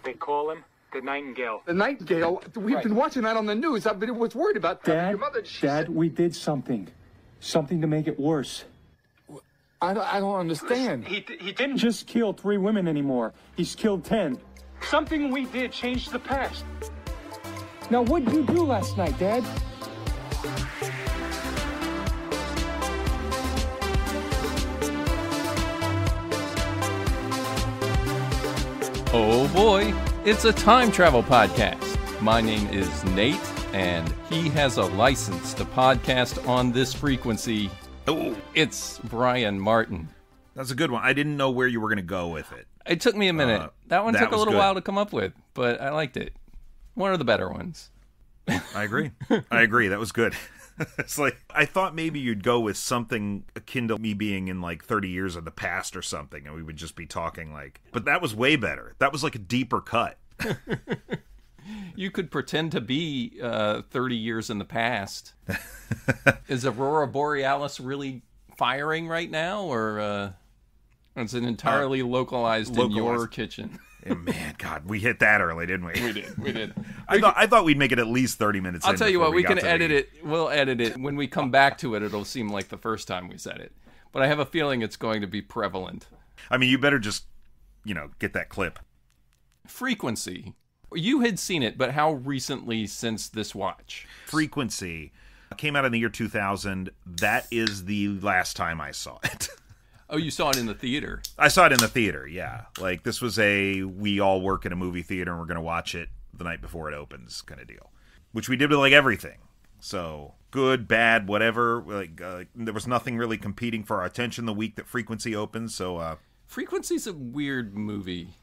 They call him the Nightingale. The Nightingale? We've been watching that on the news. I was worried about Dad, your mother. Dad, we did something. Something to make it worse. I don't understand. He didn't just kill 3 women anymore. He's killed 10. Something we did changed the past. Now, what did you do last night, Dad? Oh boy, it's a time travel podcast. My name is Nate, and he has a license to podcast on this frequency. Oh, It's Brian Martin. that's a good one. I didn't know where you were going to go with it. It took me a minute. That one that took a was little good. while to come up with, but I liked it. One of the better ones. I agree. I agree. That was good. It's like, I thought maybe you'd go with something akin to me being in like 30 years of the past or something, and we would just be talking like, but that was way better. That was like a deeper cut. You could pretend to be 30 years in the past. Is Aurora Borealis really firing right now, or is it entirely localized in your kitchen? Man, God, we hit that early, didn't we? We did. I thought we'd make it at least 30 minutes. I'll tell you what, we can edit it. We'll edit it. When we come back to it, it'll seem like the first time we said it. But I have a feeling it's going to be prevalent. I mean, you better just, get that clip. Frequency. You had seen it, but how recently since this watch? Frequency came out in the year 2000. That is the last time I saw it. Oh, you saw it in the theater. I saw it in the theater, yeah. Like, this was we all work in a movie theater and we're going to watch it the night before it opens kind of deal. Which we did with, like, everything. So, good, bad, whatever. There was nothing really competing for our attention the week that Frequency opened, so... Frequency's a weird movie.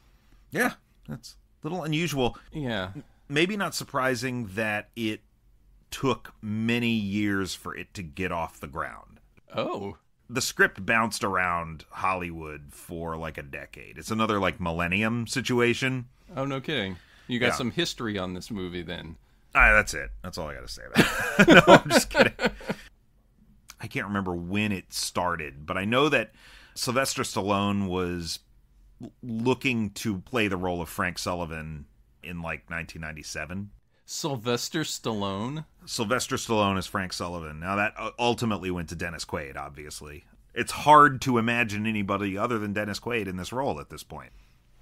Yeah, that's a little unusual. Yeah. Maybe not surprising that it took many years for it to get off the ground. Oh. The script bounced around Hollywood for like a decade. It's another like millennium situation. Oh, no kidding. You got some history on this movie then. That's it. That's all I got to say about it. No, I'm just kidding. I can't remember when it started, but I know that Sylvester Stallone was looking to play the role of Frank Sullivan in like 1997. Sylvester Stallone? Sylvester Stallone is Frank Sullivan. Now, that ultimately went to Dennis Quaid, obviously. It's hard to imagine anybody other than Dennis Quaid in this role at this point.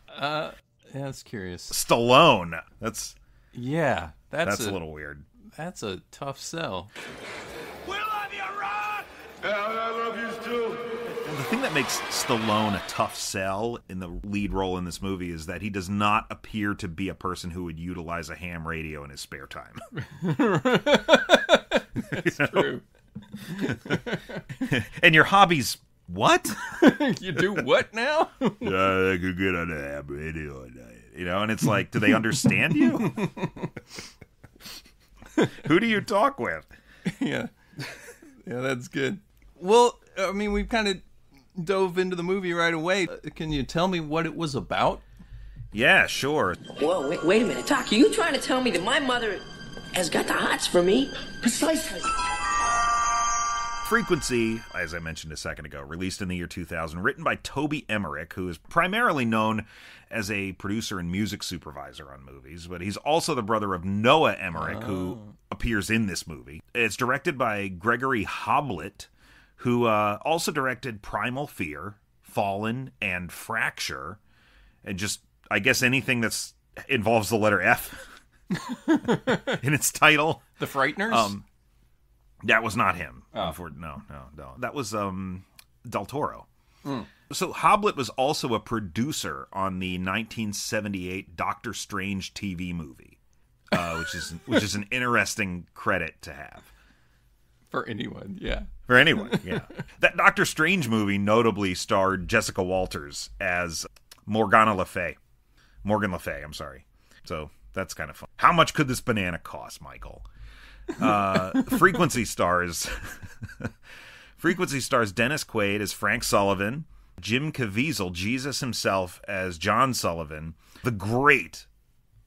Yeah, that's curious. Stallone. That's a little weird. That's a tough sell. We love you, Ron! I love you too. The thing that makes Stallone a tough sell in the lead role in this movie is that he does not appear to be a person who would utilize a ham radio in his spare time. That's true. And your hobbies, what? You do what now? I could get on a ham radio at night. And it's like, do they understand you? Who do you talk with? Yeah, that's good. Well, I mean, we've kind of dove into the movie right away. Can you tell me what it was about? Yeah, sure. Whoa, wait a minute. Doc, are you trying to tell me that my mother has got the hots for me? Precisely. Frequency, as I mentioned a second ago, released in the year 2000, written by Toby Emmerich, who is primarily known as a producer and music supervisor on movies, but he's also the brother of Noah Emmerich, who appears in this movie. It's directed by Gregory Hoblit, who also directed Primal Fear, Fallen, and Fracture, and just, I guess, anything that's involves the letter F in its title. The Frighteners? That was not him. Oh. No. That was Del Toro. So Hoblit was also a producer on the 1978 Doctor Strange TV movie, which is an interesting credit to have. For anyone, yeah. For anyone, yeah. That Doctor Strange movie notably starred Jessica Walters as Morgan Le Fay, I'm sorry. So that's kind of fun. How much could this banana cost, Michael? Frequency stars Dennis Quaid as Frank Sullivan, Jim Caviezel, Jesus himself, as John Sullivan, the great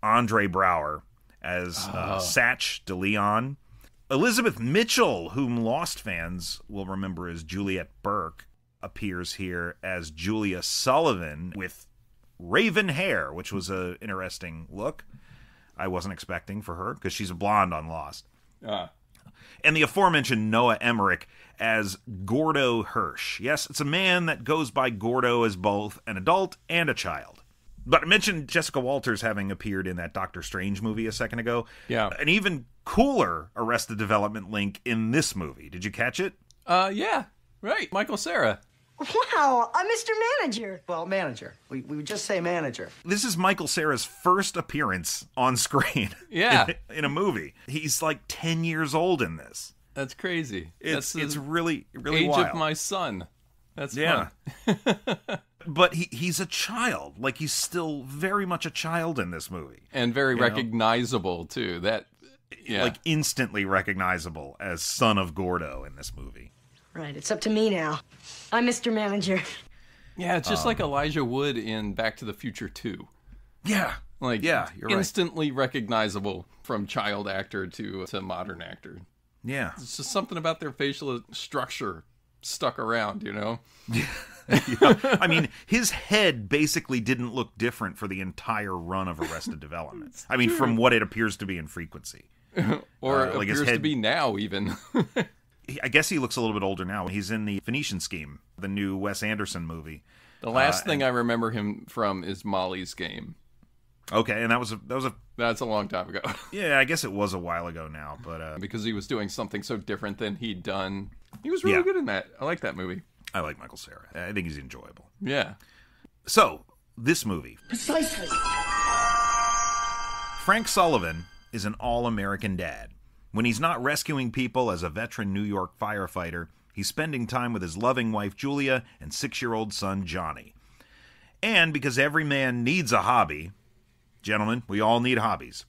Andre Braugher as Satch DeLeon, Elizabeth Mitchell, whom Lost fans will remember as Juliet Burke, appears here as Julia Sullivan, with Raven Hare, which was an interesting look. I wasn't expecting for her, because she's a blonde on Lost. And the aforementioned Noah Emmerich as Gordo Hirsch. Yes, it's a man that goes by Gordo as both an adult and a child. But I mentioned Jessica Walters having appeared in that Doctor Strange movie a second ago. Yeah. An even cooler Arrested Development link in this movie. Did you catch it? Yeah, right. Michael Cera. Wow, I'm Mr. Manager. Well, manager. We would just say manager. This is Michael Cera's first appearance on screen. Yeah. in a movie. He's like 10 years old in this. That's crazy. It's really age wild. of my son. That's Yeah. fun. But he's a child. Like, he's still very much a child in this movie. And very recognizable, too. Like, instantly recognizable as son of Gordo in this movie. Right, it's up to me now. I'm Mr. Manager. Yeah, it's just like Elijah Wood in Back to the Future 2. Yeah. Like, Yeah, you're right. instantly recognizable from child actor to modern actor. Yeah. It's just something about their facial structure stuck around, you know? Yeah. I mean, his head basically didn't look different for the entire run of Arrested Development. I mean, from what it appears to be in Frequency. Or like appears his head... to be now, even. I guess he looks a little bit older now. He's in the Phoenician Scheme, the new Wes Anderson movie. The last thing I remember him from is Molly's Game. Okay, and That's a long time ago. Yeah, I guess it was a while ago now, but because he was doing something so different than he'd done. He was really good in that. I like that movie. I like Michael Cera. I think he's enjoyable. Yeah. So, this movie. Precisely. Frank Sullivan is an all-American dad. When he's not rescuing people as a veteran New York firefighter, he's spending time with his loving wife Julia and 6-year-old son Johnny. And because every man needs a hobby, gentlemen, we all need hobbies,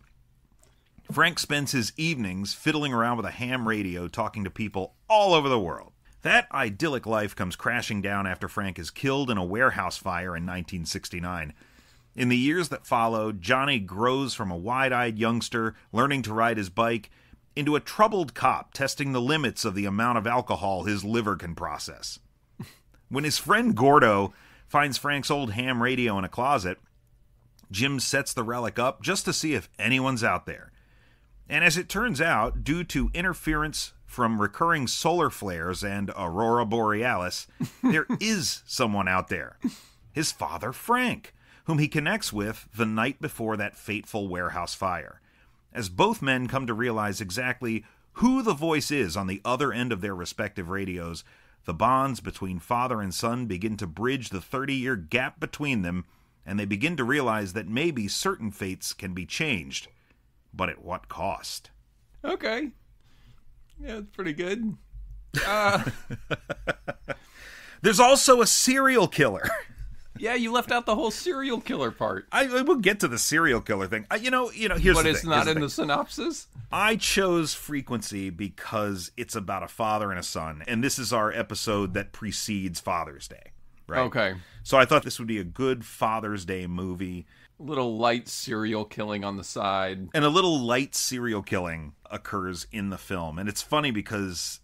Frank spends his evenings fiddling around with a ham radio talking to people all over the world. That idyllic life comes crashing down after Frank is killed in a warehouse fire in 1969. In the years that follow, Johnny grows from a wide-eyed youngster learning to ride his bike into a troubled cop testing the limits of the amount of alcohol his liver can process. When his friend Gordo finds Frank's old ham radio in a closet, Jim sets the relic up just to see if anyone's out there. And as it turns out, due to interference from recurring solar flares and aurora borealis, there is someone out there. His father, Frank, whom he connects with the night before that fateful warehouse fire. As both men come to realize exactly who the voice is on the other end of their respective radios, the bonds between father and son begin to bridge the 30-year gap between them, and they begin to realize that maybe certain fates can be changed. But at what cost? Okay. Yeah, it's pretty good. There's also a serial killer. Yeah, you left out the whole serial killer part. I will get to the serial killer thing. Here's but the thing. But it's not in the synopsis? I chose Frequency because it's about a father and a son, and this is our episode that precedes Father's Day, right? Okay. So I thought this would be a good Father's Day movie. A little light serial killing on the side. And a little light serial killing occurs in the film. And it's funny because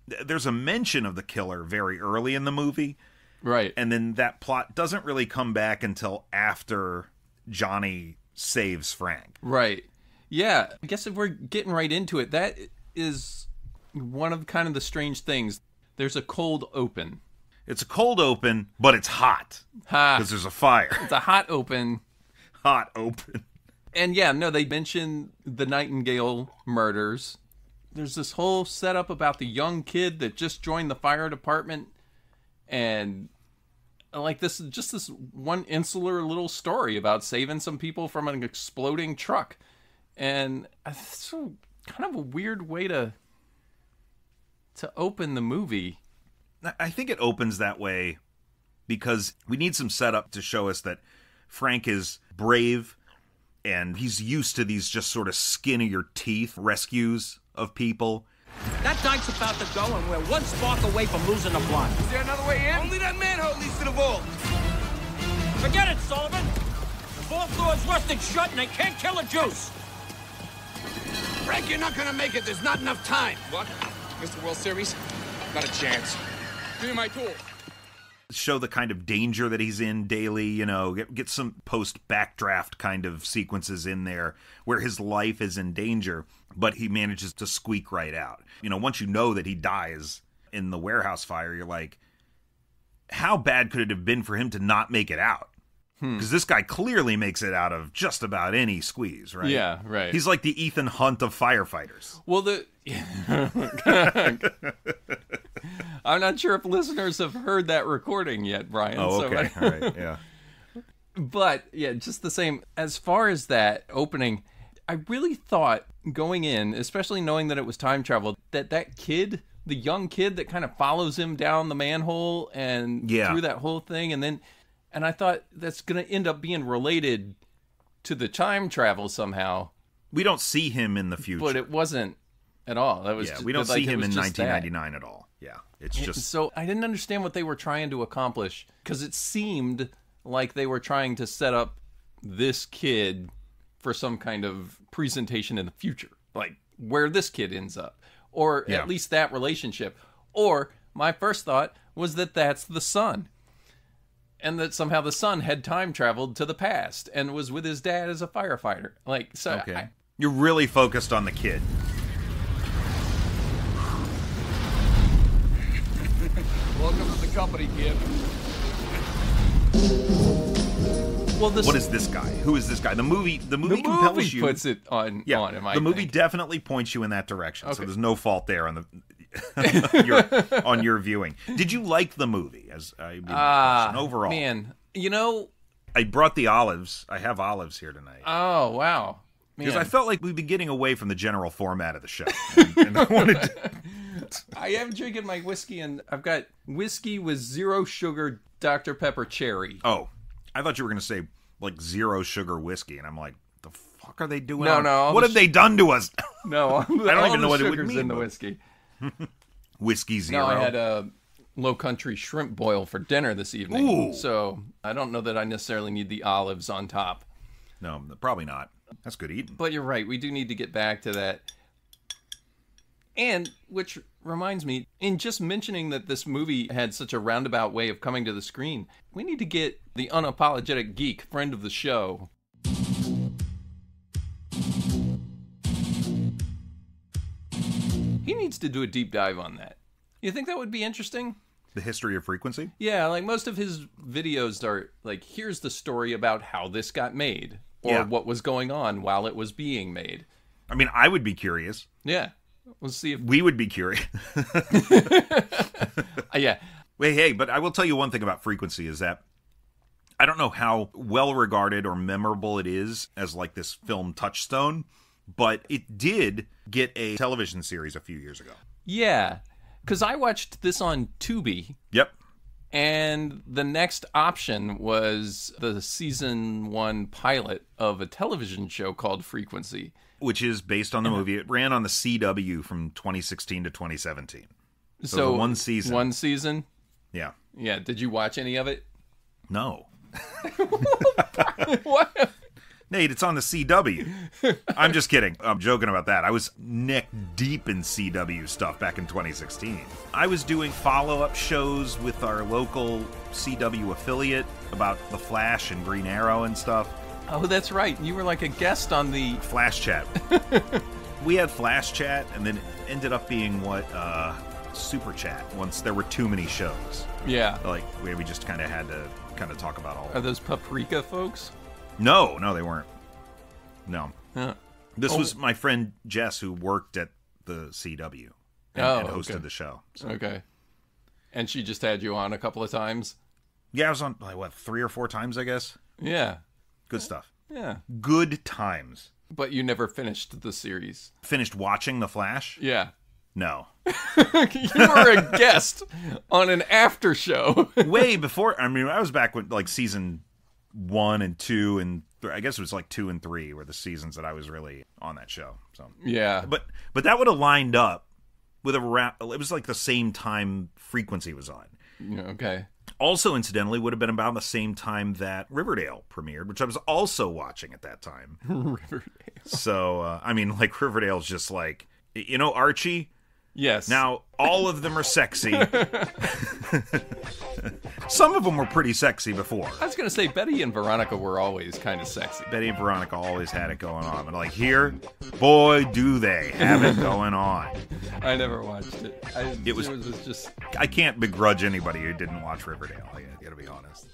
there's a mention of the killer very early in the movie. Right. And then that plot doesn't really come back until after Johnny saves Frank. Right. Yeah. I guess if we're getting right into it, that is one of kind of the strange things. There's a cold open. It's a cold open, but it's hot. Because there's a fire. It's a hot open. Hot open. And yeah, no, they mention the Nightingale murders. There's this whole setup about the young kid that just joined the fire department. And like this one insular little story about saving some people from an exploding truck. And it's kind of a weird way to open the movie. I think it opens that way because we need some setup to show us that Frank is brave and he's used to these just sort of skin-of-your-teeth rescues of people. That dike's about to go and we're one spark away from losing the plot. Is there another way in? Only that manhole leads to the vault. Forget it, Sullivan. The vault door's rusted shut and they can't kill a juice. Frank, you're not gonna make it. There's not enough time. What? Mr. World Series? Not a chance. Give me my tool. show the kind of danger that he's in daily, you know, get some post-backdraft kind of sequences in there where his life is in danger, but he manages to squeak right out. You know, once you know that he dies in the warehouse fire, you're like, how bad could it have been for him to not make it out? Because this guy clearly makes it out of just about any squeeze, right? Yeah, right. He's like the Ethan Hunt of firefighters. Well, I'm not sure if listeners have heard that recording yet, Brian. Oh, okay. All right, yeah. But, yeah, just the same. As far as that opening, I really thought going in, especially knowing that it was time travel, that kid, the young kid that kind of follows him down the manhole and through that whole thing, and I thought that's going to end up being related to the time travel somehow. We don't see him in the future. But it wasn't at all. That was we don't see him in 1999 at all. Yeah, it's just... So I didn't understand what they were trying to accomplish, because it seemed like they were trying to set up this kid for some kind of presentation in the future, like where this kid ends up, or at least that relationship. Or my first thought was that that's the son, and that somehow the son had time traveled to the past and was with his dad as a firefighter. Like, so okay. You're really focused on the kid. Welcome to the company, kid. Well, what is this guy? Who is this guy? The movie compels you. Puts it on. Yeah, on him, the movie definitely points you in that direction. Okay. So there's no fault there on the on your viewing. Did you like the movie as overall? Man, you know, I brought the olives. I have olives here tonight. Oh wow! Because I felt like we've been getting away from the general format of the show, and I wanted to... I am drinking my whiskey, and I've got whiskey with 0 sugar Dr. Pepper cherry. Oh, I thought you were going to say like 0 sugar whiskey, and I'm like, the fuck are they doing? No. What have they done to us? No, I don't even know what it would mean. In the whiskey. Whiskey 0. No, I had a Low Country shrimp boil for dinner this evening. Ooh. So I don't know that I necessarily need the olives on top. No, probably not. That's good eating. But you're right. We do need to get back to that. And, which reminds me, in just mentioning that this movie had such a roundabout way of coming to the screen, we need to get the unapologetic geek, friend of the show. He needs to do a deep dive on that. You think that would be interesting? The history of Frequency? Yeah, like most of his videos are like, here's the story about how this got made, or what was going on while it was being made. I mean, I would be curious. Yeah. We'll see if we would be curious. Yeah. Wait, hey, but I will tell you one thing about Frequency is that I don't know how well regarded or memorable it is as like this film touchstone, but it did get a television series a few years ago. Yeah, because I watched this on Tubi. Yep. And the next option was the season 1 pilot of a television show called Frequency, which is based on the movie. It ran on the CW from 2016 to 2017. So one season. One season? Yeah. Yeah. Did you watch any of it? No. What? Nate, it's on the CW. I'm just kidding. I'm joking about that. I was neck deep in CW stuff back in 2016. I was doing follow-up shows with our local CW affiliate about The Flash and Green Arrow and stuff. Oh, that's right. You were like a guest on the... Flash Chat. We had Flash Chat, and then it ended up being Super Chat once there were too many shows. Yeah. Like, we just kind of had to talk about all of them. Are those Paprika folks? No, they weren't. No. Huh. This was my friend Jess, who worked at the CW and hosted the show. So. Okay. And she just had you on a couple of times? Yeah, I was on, 3 or 4 times, I guess? Yeah. Good stuff. Yeah. Good times. But you never finished the series. Finished watching The Flash? Yeah. No. You were a guest on an after show. Way before. I mean, I was back with season 1 and 2 and I guess it was 2 and 3 were the seasons that I was really on that show. So yeah. But that would have lined up with it was the same time Frequency was on. Okay. Also, incidentally, would have been about the same time that Riverdale premiered, which I was also watching at that time. Riverdale. So, Riverdale's just Archie, Yes. Now, all of them are sexy. Some of them were pretty sexy before. I was going to say, Betty and Veronica were always kind of sexy. Betty and Veronica always had it going on. But like here, boy, do they have it going on. I never watched it. It was just... I can't begrudge anybody who didn't watch Riverdale. I gotta be honest.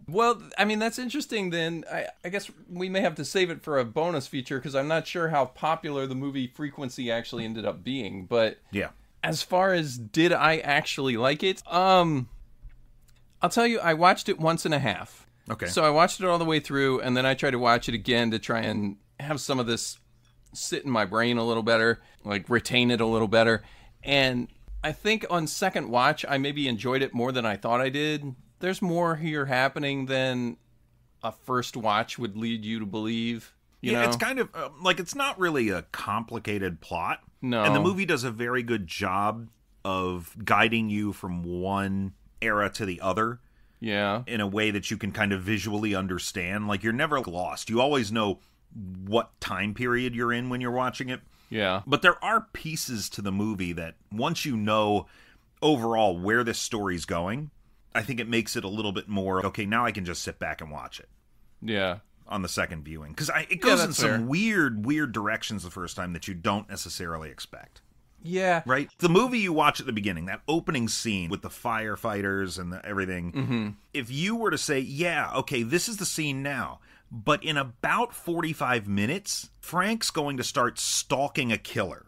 Well, I mean, that's interesting then. I guess we may have to save it for a bonus feature because I'm not sure how popular the movie Frequency actually ended up being. But yeah, as far as did I actually like it, I'll tell you, I watched it once and a half. Okay. So I watched it all the way through, and then I tried to watch it again to try and have some of this sit in my brain a little better, like retain it a little better. And I think on second watch, I maybe enjoyed it more than I thought I did. There's more here happening than a first watch would lead you to believe. You know? It's kind of like it's not really a complicated plot. No. And the movie does a very good job of guiding you from one era to the other. Yeah. In a way that you can kind of visually understand. Like, you're never lost. You always know what time period you're in when you're watching it. Yeah. But there are pieces to the movie that once you know overall where this story's going, I think it makes it a little bit more, okay, now I can just sit back and watch it. Yeah. On the second viewing. Because it goes in some fair. weird directions the first time that you don't necessarily expect. Yeah. Right? The movie you watch at the beginning, that opening scene with the firefighters and everything, if you were to say, yeah, okay, this is the scene now, but in about 45 minutes, Frank's going to start stalking a killer.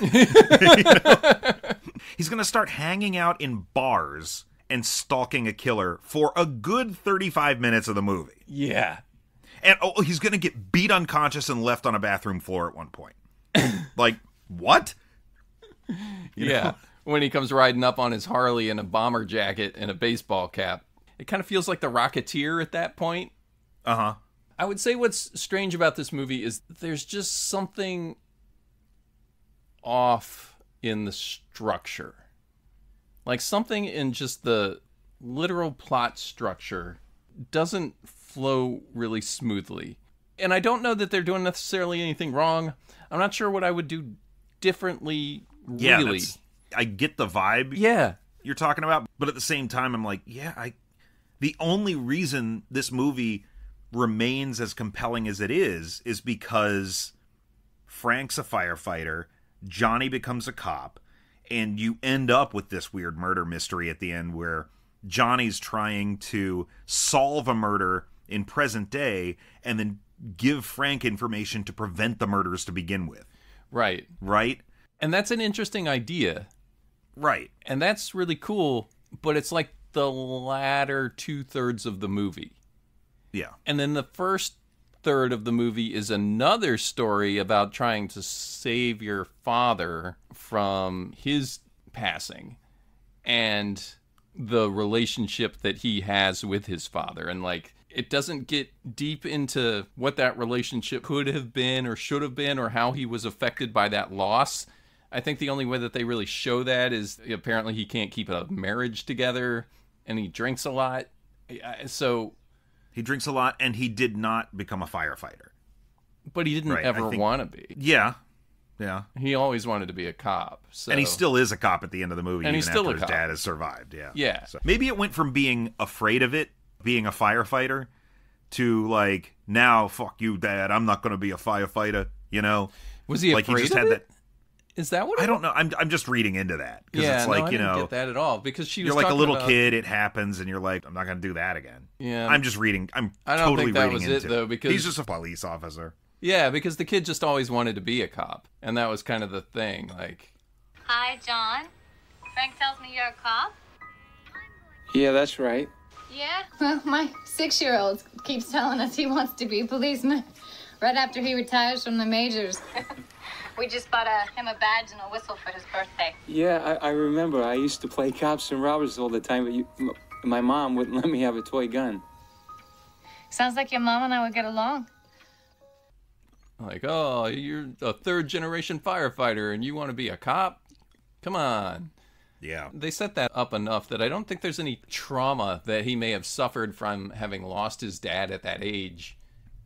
He's going to start hanging out in bars and stalking a killer for a good 35 minutes of the movie. Yeah. And he's going to get beat unconscious and left on a bathroom floor at one point. Like, what? You know? When he comes riding up on his Harley in a bomber jacket and a baseball cap. It kind of feels like the Rocketeer at that point. Uh-huh. I would say what's strange about this movie is there's just something off in the structure. Like, something in just the literal plot structure doesn't flow really smoothly. And I don't know that they're doing necessarily anything wrong. I'm not sure what I would do differently, really. Yeah, I get the vibe you're talking about, but at the same time, I'm like, the only reason this movie remains as compelling as it is because Frank's a firefighter, Johnny becomes a cop, and you end up with this weird murder mystery at the end where Johnny's trying to solve a murder in present day and then give Frank information to prevent the murders to begin with. Right. Right? And that's an interesting idea. Right. And that's really cool, but it's like the latter 2/3 of the movie. Yeah. And then the first third of the movie is another story about trying to save your father from his passing and the relationship that he has with his father. And like, it doesn't get deep into what that relationship could have been or should have been or how he was affected by that loss. I think the only way that they really show that is apparently he can't keep a marriage together and he drinks a lot. So he drinks a lot and he did not become a firefighter. But he didn't ever want to be. Yeah. Yeah. He always wanted to be a cop. So. And he still is a cop at the end of the movie, and even he's still after a his cop. dad has survived. Yeah. Yeah. So maybe it went from being afraid of it, being a firefighter, to like, now, fuck you, Dad, I'm not going to be a firefighter, you know? Was he like afraid he just of had it? That. Is that what I don't know. I'm just reading into that. Yeah, it's like, I didn't get that at all. Because she was you're like a talking little about... kid, it happens, and you're like, I'm not going to do that again. Yeah. I'm just reading. I don't totally think that reading was into it, though, because... He's just a police officer. Yeah, because the kid just always wanted to be a cop. And that was kind of the thing, like... Hi, John. Frank tells me you're a cop? Yeah, that's right. Yeah? Well, my 6-year-old keeps telling us he wants to be a policeman right after he retires from the majors. We just bought him a badge and a whistle for his birthday. Yeah, I remember. I used to play cops and robbers all the time, but my mom wouldn't let me have a toy gun. Sounds like your mom and I would get along. Like, oh, you're a third-generation firefighter and you want to be a cop? Come on. Yeah. They set that up enough that I don't think there's any trauma that he may have suffered from having lost his dad at that age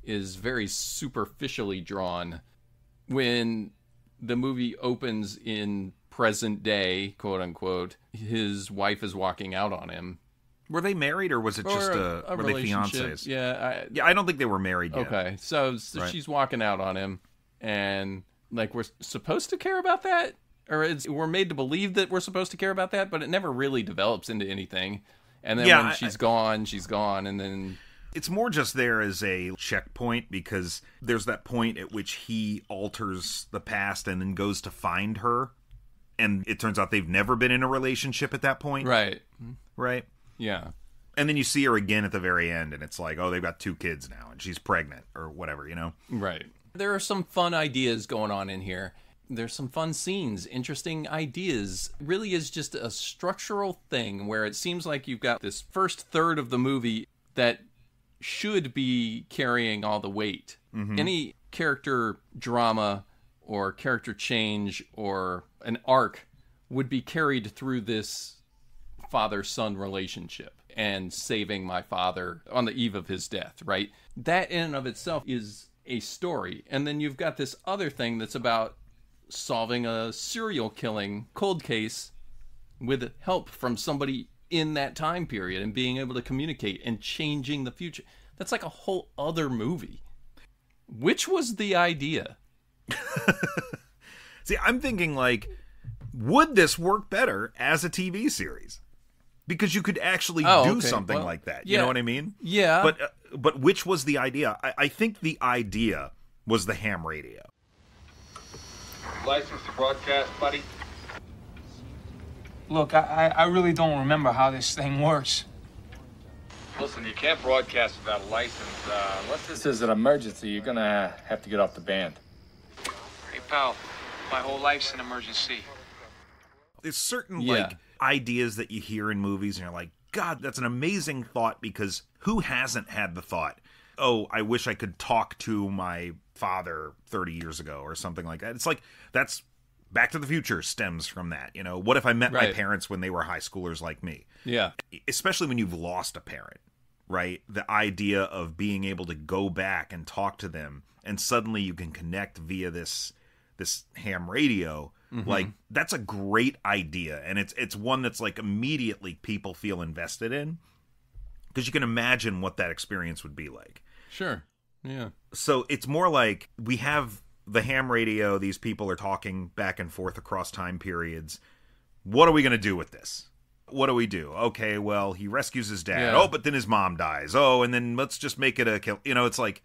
is very superficially drawn. when the movie opens in present day, quote unquote, his wife is walking out on him. Were they married, or was it just a were they relationship? fiancés? Yeah, I don't think they were married yet. Okay, so Right. she's walking out on him, and like we're supposed to care about that, or we're made to believe that we're supposed to care about that, but it never really develops into anything. And then when she's gone, and then it's more just there as a checkpoint, because there's that point at which he alters the past and then goes to find her, and it turns out they've never been in a relationship at that point. Right. Yeah. And then you see her again at the very end, and it's like, oh, they've got 2 kids now, and she's pregnant, or whatever, you know? Right. There are some fun ideas going on in here. There's some fun scenes, interesting ideas. It really is just a structural thing where it seems like you've got this first third of the movie that should be carrying all the weight. Mm-hmm. Any character drama or character change or an arc would be carried through this father-son relationship and saving my father on the eve of his death, right? That in and of itself is a story. And then you've got this other thing that's about solving a serial killing cold case with help from somebody in that time period and being able to communicate and changing the future. That's like a whole other movie. Which was the idea? See, I'm thinking, like, would this work better as a TV series? Because you could actually do something like that. You know what I mean? Yeah. But which was the idea? I think the idea was the ham radio. License to broadcast, buddy? Look, I really don't remember how this thing works. Listen, you can't broadcast without a license. Unless This is an emergency. You're gonna have to get off the band. Hey, pal, my whole life's an emergency. There's certain, like, ideas that you hear in movies, and you're like, God, that's an amazing thought, because who hasn't had the thought, oh, I wish I could talk to my father 30 years ago, or something like that. It's like, that's Back to the Future stems from that. You know, what if I met my parents when they were high schoolers like me? Yeah. Especially when you've lost a parent, right? The idea of being able to go back and talk to them, and suddenly you can connect via this ham radio. Mm-hmm. Like, that's a great idea, and it's one that's like immediately people feel invested in, because you can imagine what that experience would be like. Sure. Yeah. So it's more like we have the ham radio, these people are talking back and forth across time periods. What are we going to do with this? What do we do? Okay, well, he rescues his dad. Yeah. Oh, but then his mom dies. Oh, and then let's just make it a kill. You know, it's like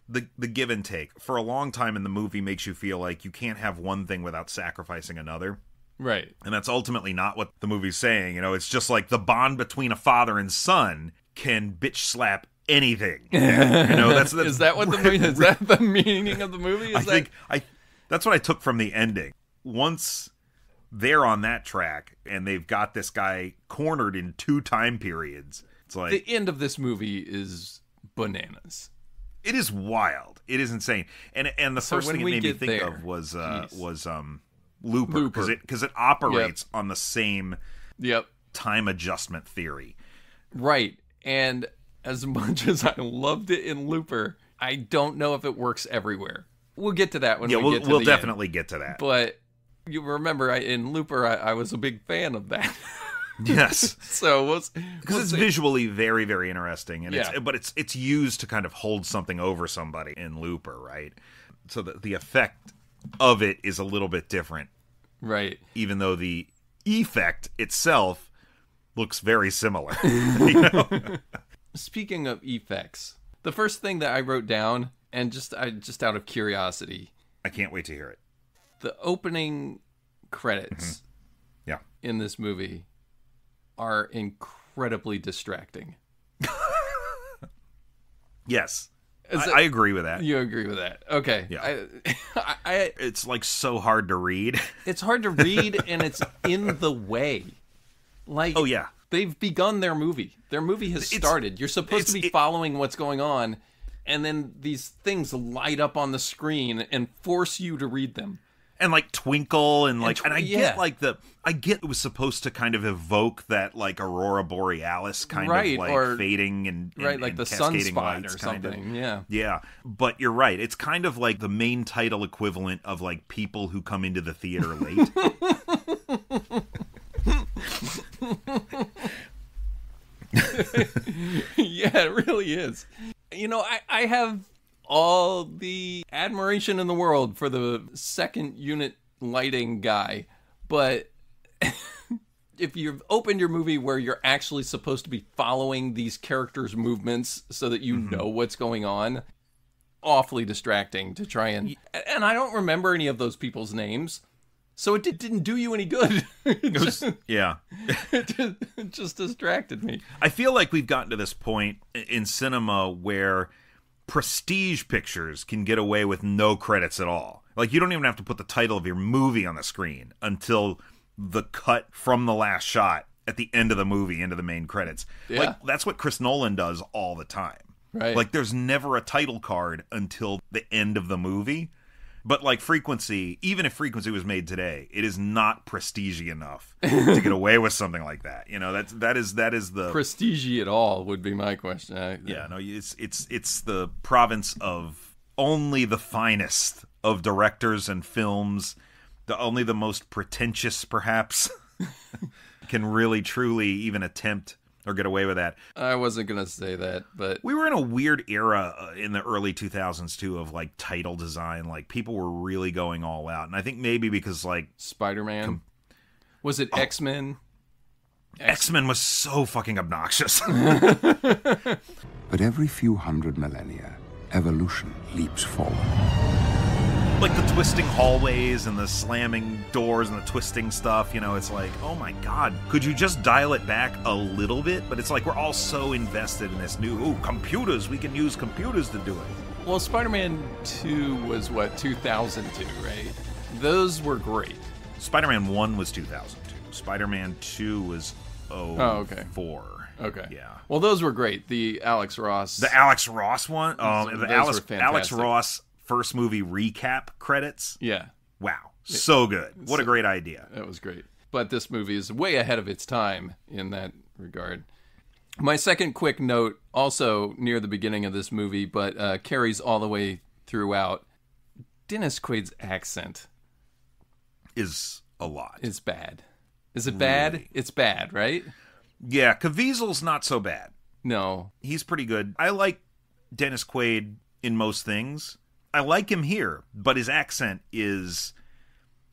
the give and take. For a long time in the movie makes you feel like you can't have one thing without sacrificing another. Right. And that's ultimately not what the movie's saying. You know, it's just like the bond between a father and son can bitch slap anything. You know, that's is that what the movie is? That the meaning of the movie? That's what I took from the ending. Once they're on that track and they've got this guy cornered in 2 time periods, it's like the end of this movie is bananas. It is wild. It is insane. And the first thing it made me think of was Looper, because it operates on the same time adjustment theory. Right. And as much as I loved it in Looper, I don't know if it works everywhere. We'll get to that when we get to we'll the definitely end. get to that. But you remember, in Looper, I was a big fan of that. Yes. So because it's visually very, very interesting, and it's used to kind of hold something over somebody in Looper, right? So the effect of it is a little bit different, right? Even though the effect itself looks very similar. You know? Speaking of effects, the first thing that I wrote down, and just out of curiosity, I can't wait to hear it. The opening credits, in this movie are incredibly distracting. Yes. I agree with that. You agree with that? Okay. Yeah. It's like so hard to read. It's hard to read, and it's in the way. Like, oh yeah, they've begun their movie. Their movie has started. You're supposed to be following what's going on, and then these things light up on the screen and force you to read them. And like Twinkle and like and I yeah. get I get it was supposed to kind of evoke that like Aurora Borealis kind Right, of like or- fading and right, like and the cascading sunspot lights or kind of. something, yeah. Yeah, but you're right. It's kind of like the main title equivalent of like people who come into the theater late. Yeah, it really is. You know, I have all the admiration in the world for the second unit lighting guy, but if you've opened your movie where you're actually supposed to be following these characters' movements so that you know what's going on, awfully distracting to try and I don't remember any of those people's names, so it didn't do you any good. Yeah. It just distracted me. I feel like we've gotten to this point in cinema where prestige pictures can get away with no credits at all. Like, you don't even have to put the title of your movie on the screen until the cut from the last shot at the end of the movie into the main credits. Yeah. Like, that's what Chris Nolan does all the time. Right. Like, there's never a title card until the end of the movie. But like Frequency, even if Frequency was made today, it is not prestige enough to get away with something like that. You know, that is the prestige at all would be my question. Yeah, no, it's the province of only the finest of directors and films, only the most pretentious, perhaps, can really truly even attempt or get away with that. I wasn't going to say that, but we were in a weird era in the early 2000s too of like title design. Like, people were really going all out, and I think maybe because like Spider-Man, was it X-Men? X-Men was so fucking obnoxious. But every few hundred millennia, evolution leaps forward. Like the twisting hallways and the slamming doors and the twisting stuff, you know, it's like, oh my god, could you just dial it back a little bit? But it's like we're all so invested in this new, computers, we can use computers to do it. Well, Spider-Man 2 was what, 2002, right? Those were great. Spider-Man 1 was 2002. Spider-Man 2 was 04. Okay. Yeah. Well, those were great. The Alex Ross one? Those were Alex Ross first movie recap credits. Yeah. Wow. So good. What a great idea. That was great. But this movie is way ahead of its time in that regard. My second quick note, also near the beginning of this movie, but carries all the way throughout. Dennis Quaid's accent is a lot. It's bad. Is it bad? Really? It's bad, right? Yeah, Caviezel's not so bad. No. He's pretty good. I like Dennis Quaid in most things. I like him here, but his accent is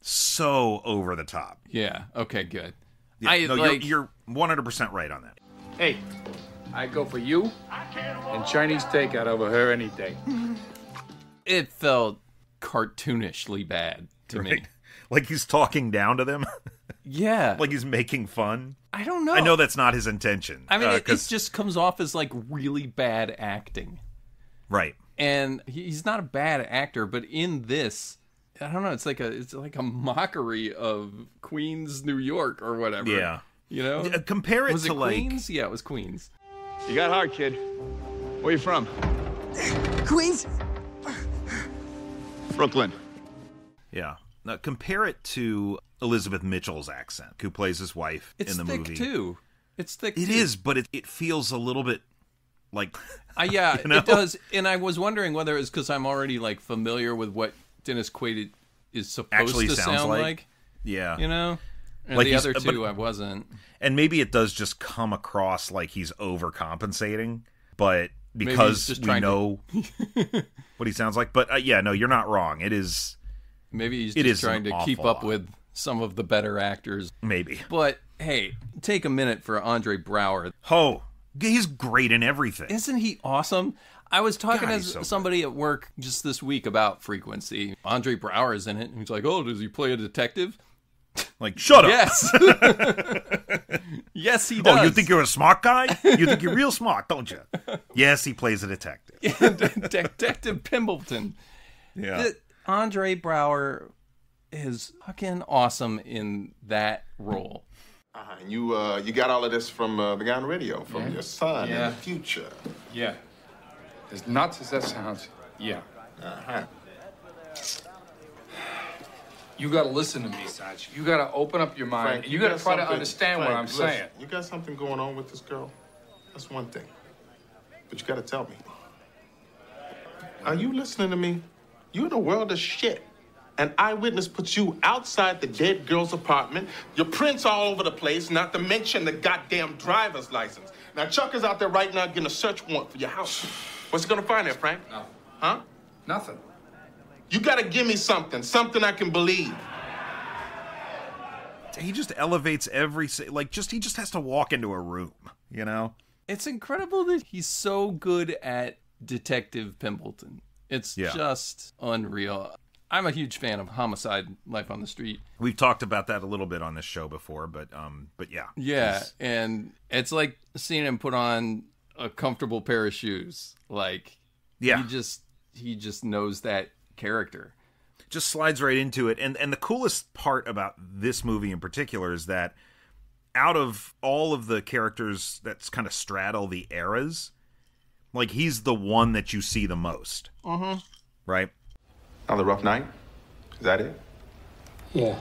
so over the top. Yeah. Okay, good. Yeah, you're 100% right on that. Hey, I go for you and Chinese takeout over her any day. It felt cartoonishly bad to me. Like he's talking down to them? Yeah. Like he's making fun? I don't know. I know that's not his intention. I mean, it just comes off as like really bad acting. Right. And he's not a bad actor, but in this, I don't know, it's like a mockery of Queens, New York or whatever. Yeah. You know? Compare it was to it like Queens? Yeah, it was Queens. You got hard, kid. Where you from? Queens? Brooklyn. Yeah. Now compare it to Elizabeth Mitchell's accent, who plays his wife in the movie. It's thick too. It's thick. It is, but it feels a little bit like yeah, you know? It does. And I was wondering whether it's because I'm already like familiar with what Dennis Quaid is supposed to sound like. Yeah, you know. And like the other two, I wasn't. And maybe it does just come across like he's overcompensating, but because we know what he sounds like. But yeah, no, you're not wrong. It is. Maybe he's just trying to keep up with some of the better actors. Maybe. But hey, take a minute for Andre Braugher. Oh, he's great in everything. Isn't he awesome? I was talking to so somebody at work just this week about Frequency. Andre Braugher is in it. And he's like, oh, does he play a detective? Like, shut up. Yes. Yes, he does. Oh, you think you're a smart guy? You think you're real smart, don't you? Yes, he plays a detective. Detective Pimbleton. Yeah. Andre Braugher is fucking awesome in that role. And you got all of this from the guy on the radio, from your son in the future. Yeah. As nuts as that sounds, yeah. You gotta listen to me, Satch. You gotta open up your mind. Frank, and you gotta try to something- understand what Frank, I'm listen, saying. You got something going on with this girl? That's one thing. But you gotta tell me. Are you listening to me? You're in a world of shit. An eyewitness puts you outside the dead girl's apartment. Your prints all over the place, not to mention the goddamn driver's license. Now, Chuck is out there right now getting a search warrant for your house. What's he gonna find there, Frank? Nothing. Huh? Nothing. You gotta give me something I can believe. He just elevates he just has to walk into a room, you know? It's incredible that he's so good at Detective Pimpleton. It's just unreal. I'm a huge fan of Homicide: Life on the Street. We've talked about that a little bit on this show before, but yeah. Yeah, and it's like seeing him put on a comfortable pair of shoes. Like, yeah, he just knows that character. Just slides right into it. And the coolest part about this movie in particular is that out of all of the characters that's kind of straddle the eras, like, he's the one that you see the most. Mm-hmm. Right? Another rough night? Is that it? Yeah,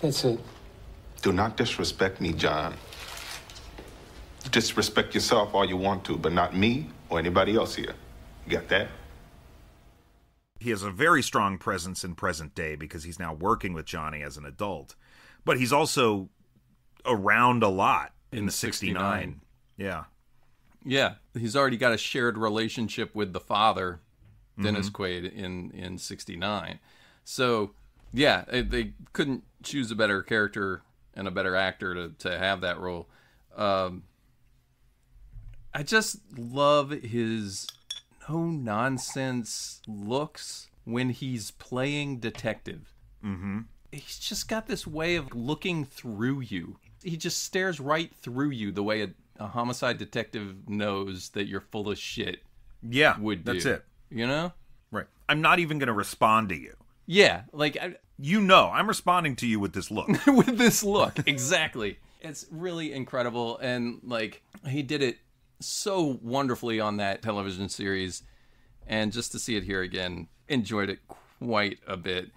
that's it. Do not disrespect me, John. Disrespect yourself all you want to, but not me or anybody else here. You got that? He has a very strong presence in present day because he's now working with Johnny as an adult. But he's also around a lot in the 69. Yeah. Yeah. He's already got a shared relationship with the father, Dennis Quaid, in 69. So, yeah, they couldn't choose a better character and a better actor to have that role. I just love his no-nonsense looks when he's playing detective. Mm-hmm. He's just got this way of looking through you. He just stares right through you the way a homicide detective knows that you're full of shit. Yeah, would do. that's it. You know? Right. I'm not even going to respond to you. Yeah, like... I'm responding to you with this look. With this look, exactly. It's really incredible, and, like, he did it so wonderfully on that television series, and just to see it here again, enjoyed it quite a bit.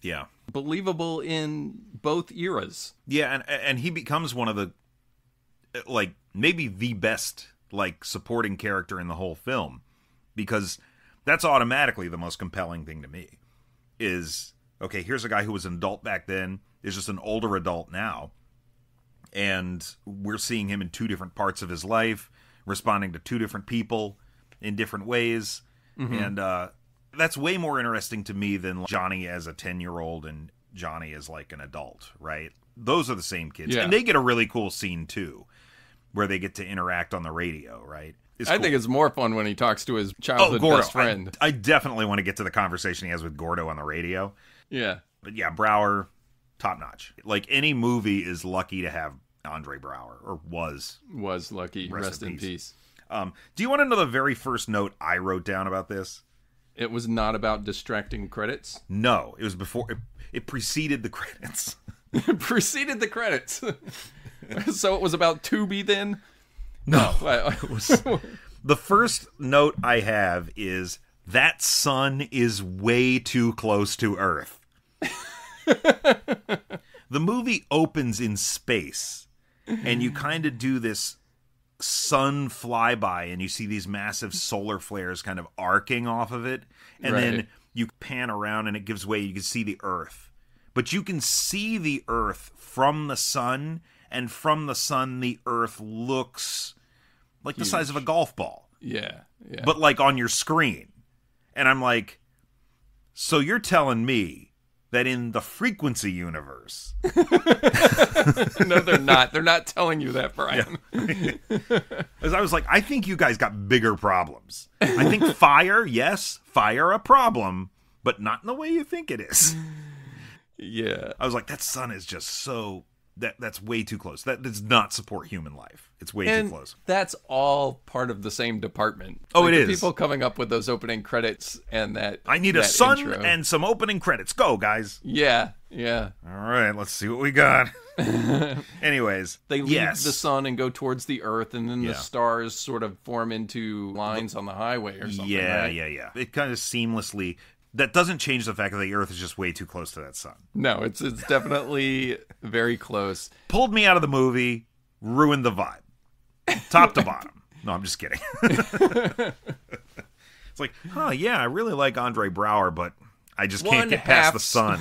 Yeah. Believable in both eras. Yeah, and he becomes one of the, like, maybe the best, like, supporting character in the whole film, because that's automatically the most compelling thing to me, is, okay, here's a guy who was an adult back then, is just an older adult now, and we're seeing him in two different parts of his life, responding to two different people in different ways. Mm-hmm. And that's way more interesting to me than Johnny as a 10-year-old and Johnny as, like, an adult, right? Those are the same kids. Yeah. And they get a really cool scene, too, where they get to interact on the radio, right? I think it's more fun when he talks to his childhood best friend. I definitely want to get to the conversation he has with Gordo on the radio. Yeah. But yeah, Brower, top-notch. Like, any movie is lucky to have Andre Brower, or was lucky. Rest in peace. Do you want to know the very first note I wrote down about this? It was not about distracting credits? No, it was before. It preceded the credits. It preceded the credits. So it was about Tubi then? No. It was, the first note I have is, that sun is way too close to Earth. The movie opens in space, and you kind of do this sun flyby, and you see these massive solar flares kind of arcing off of it, and then you pan around and it gives way. You can see the Earth, but you can see the Earth from the sun, and from the sun the Earth looks like huge. The size of a golf ball. Yeah. But like on your screen. And I'm like, so you're telling me that in the frequency universe... No, they're not. They're not telling you that, Brian. Yeah. As I was like, I think you guys got bigger problems. I think fire a problem, but not in the way you think it is. Yeah. I was like, that sun is just so... That's way too close. That does not support human life. It's way too close. That's all part of the same department. Oh, like, it the is. People coming up with those opening credits and that. I need a sun intro. and some opening credits. Go, guys. Yeah. All right, let's see what we got. Anyways, they leave the sun and go towards the Earth, and then the stars sort of form into lines on the highway or something. Yeah, right? yeah. It kind of seamlessly That doesn't change the fact that the Earth is just way too close to that sun. No, it's definitely very close. Pulled me out of the movie, ruined the vibe. Top to bottom. No, I'm just kidding. It's like, yeah, I really like Andre Braugher, but I just can't get past the sun.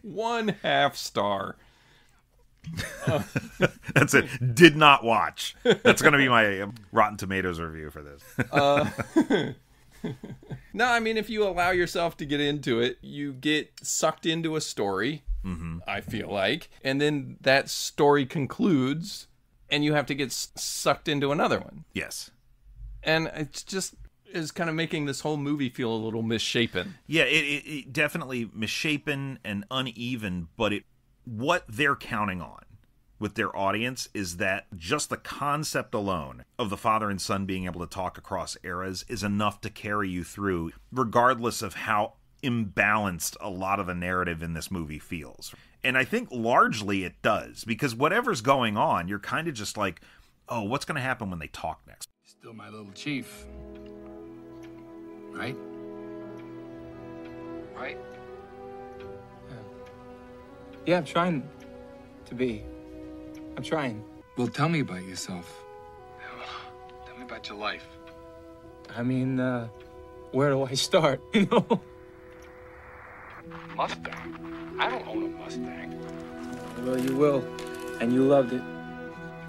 1/2 star. That's it. Did not watch. That's going to be my Rotten Tomatoes review for this. No, I mean, if you allow yourself to get into it, you get sucked into a story, I feel like, and then that story concludes, and you have to get sucked into another one. Yes. And it's just is kind of making this whole movie feel a little misshapen. Yeah, it definitely misshapen and uneven, but what they're counting on with their audience is that just the concept alone of the father and son being able to talk across eras is enough to carry you through, regardless of how imbalanced a lot of the narrative in this movie feels. And I think largely it does, because whatever's going on, you're kind of just like, oh, what's going to happen when they talk next? Still my little chief. Right? Right? Yeah, I'm trying to be. I'm trying. Well, tell me about yourself. Tell me about your life. I mean, where do I start, you know? Mustang? I don't own a Mustang. Well, you will. And you loved it.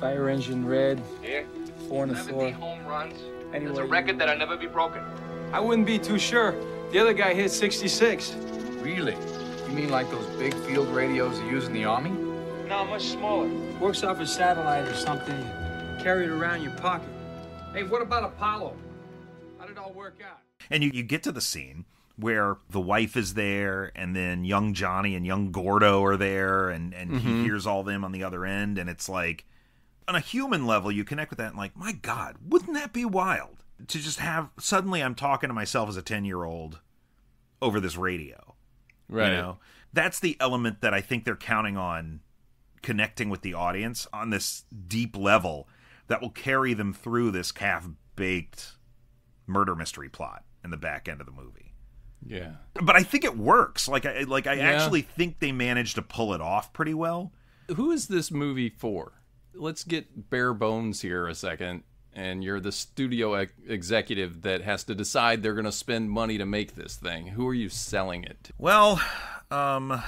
Fire engine red. Yeah? 4 on the 70 floor. home runs. Anyway, It's a record that'll never be broken. I wouldn't be too sure. The other guy hit 66. Really? You mean like those big field radios you use in the Army? No, much smaller. Works off a satellite or something. Carry it around your pocket. Hey, what about Apollo? How did it all work out? And you get to the scene where the wife is there, and then young Johnny and young Gordo are there, and he hears all them on the other end, and it's like, on a human level, you connect with that, and like, my God, wouldn't that be wild? To just have, suddenly I'm talking to myself as a 10-year-old over this radio. Right. You know? That's the element that I think they're counting on connecting with the audience on this deep level that will carry them through this half-baked murder mystery plot in the back end of the movie. Yeah. But I think it works. I actually think they managed to pull it off pretty well. Who is this movie for? Let's get bare bones here a second. And you're the studio executive that has to decide they're going to spend money to make this thing. Who are you selling it to? Well, and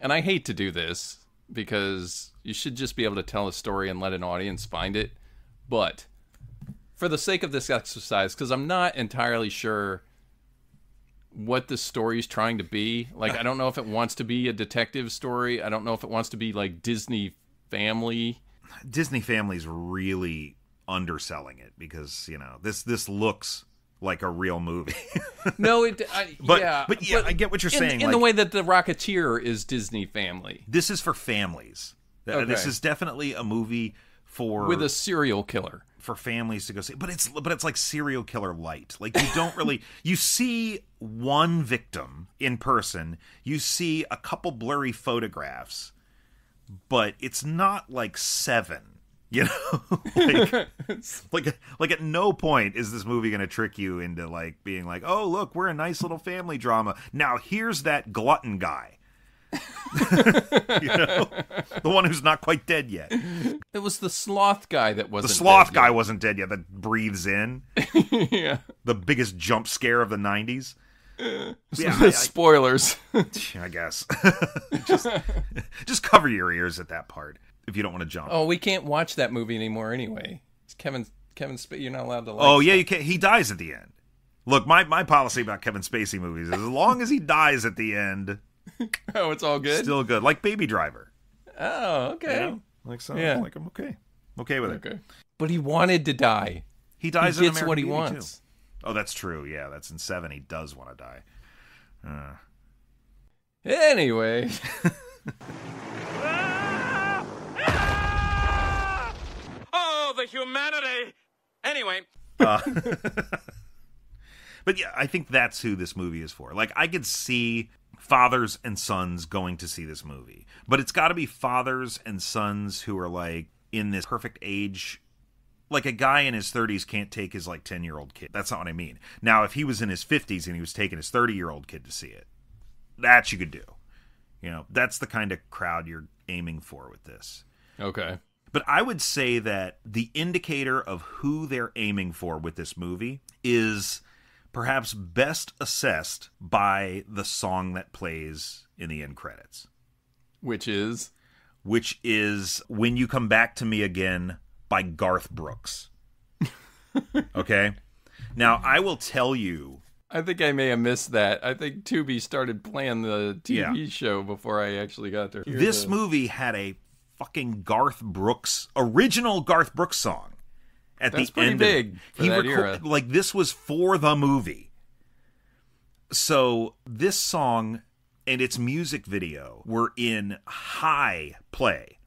I hate to do this because you should just be able to tell a story and let an audience find it. But for the sake of this exercise, because I'm not entirely sure what the story is trying to be. Like, I don't know if it wants to be a detective story. I don't know if it wants to be like Disney Family. Disney Family's really underselling it because, you know, this looks like a real movie. No, but I get what you're saying. In the way that The Rocketeer is Disney Family. This is for families. Okay. This is definitely a movie with a serial killer for families to go see. But it's like serial killer light. Like, you don't really you see one victim in person. You see a couple blurry photographs, but it's not like 7. You know, like at no point is this movie going to trick you into like being like, oh, look, we're a nice little family drama. Now here's that glutton guy, you know, the one who's not quite dead yet. It was the sloth guy that wasn't. The sloth dead guy yet. Wasn't dead yet. That breathes in. Yeah, the biggest jump scare of the 90s. Yeah, spoilers. I guess. just cover your ears at that part. If you don't want to jump. Oh, we can't watch that movie anymore anyway. It's Kevin Spacey. You're not allowed to like Oh, yeah, stuff. you can't. He dies at the end. Look, my policy about Kevin Spacey movies is as long as he dies at the end. Oh, it's all good? Still good. Like Baby Driver. Oh, okay. You know? Like, so, yeah. like, I'm okay. Okay with it. But he wanted to die. He dies he in gets American what he Beauty, wants. Too. Oh, that's true. Yeah, that's in 7. He does want to die. Anyway. Oh, the humanity! Anyway. But yeah, I think that's who this movie is for. Like, I could see fathers and sons going to see this movie, but it's got to be fathers and sons who are like in this perfect age Like, a guy in his 30s can't take his, like, 10-year-old kid. That's not what I mean. Now, if he was in his 50s and he was taking his 30-year-old kid to see it, that you could do. You know, that's the kind of crowd you're aiming for with this. Okay. But I would say that the indicator of who they're aiming for with this movie is perhaps best assessed by the song that plays in the end credits. Which is? Which is When You Come Back to Me Again by Garth Brooks. Okay? Now, I will tell you... I think I may have missed that. I think Tubi started playing the TV show before I actually got there. This movie had a fucking Garth Brooks, original Garth Brooks song at That's the pretty end. big for that era. Like, this was for the movie. So this song and its music video were in high play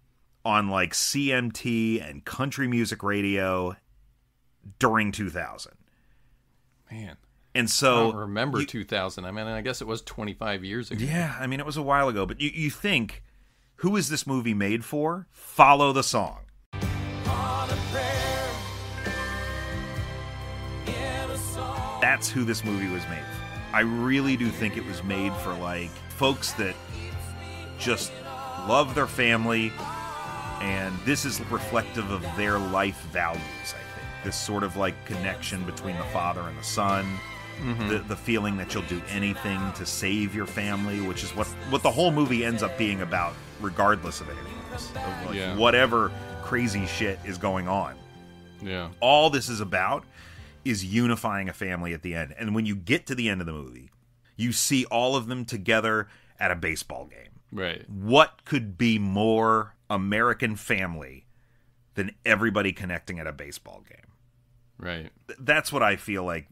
on like CMT and country music radio during 2000. Man. And so I don't remember 2000. I mean, I guess it was 25 years ago. Yeah, I mean, it was a while ago. But you think, who is this movie made for? Follow the song. That's who this movie was made for. I really do think it was made for, like, folks that just love their family, and this is reflective of their life values, I think. This sort of, like, connection between the father and the son. Mm-hmm. The feeling that you'll do anything to save your family, which is what the whole movie ends up being about, regardless of anything else. Of, like, whatever crazy shit is going on. Yeah. All this is about is unifying a family at the end. And when you get to the end of the movie, you see all of them together at a baseball game. Right. What could be more American family than everybody connecting at a baseball game? Right. That's what I feel like.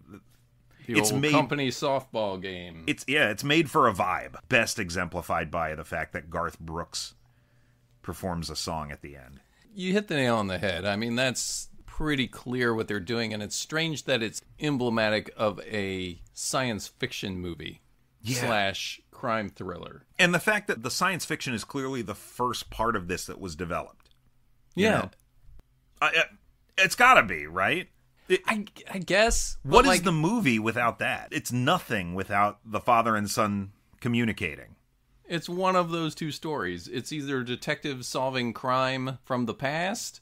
It's old company softball game. It's made for a vibe. Best exemplified by the fact that Garth Brooks performs a song at the end. You hit the nail on the head. I mean, that's pretty clear what they're doing, and it's strange that it's emblematic of a science fiction movie / crime thriller. And the fact that the science fiction is clearly the first part of this that was developed. Yeah. It's gotta be, right? I guess. What is the movie without that? It's nothing without the father and son communicating. It's one of those two stories. It's either detective solving crime from the past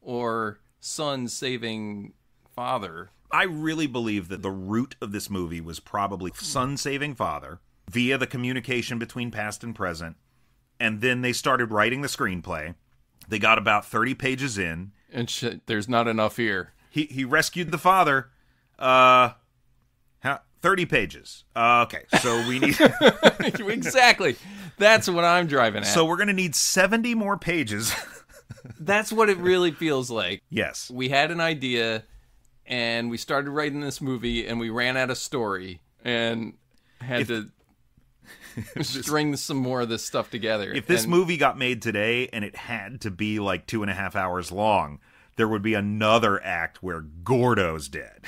or son saving father. I really believe that the root of this movie was probably son saving father via the communication between past and present. And then they started writing the screenplay. They got about 30 pages in. And there's not enough here. He rescued the father. 30 pages. Okay, so we need... Exactly. That's what I'm driving at. So we're going to need 70 more pages. That's what it really feels like. Yes. We had an idea, and we started writing this movie, and we ran out of story, and had to string some more of this stuff together. If this movie got made today, and it had to be like 2.5 hours long, there would be another act where Gordo's dead.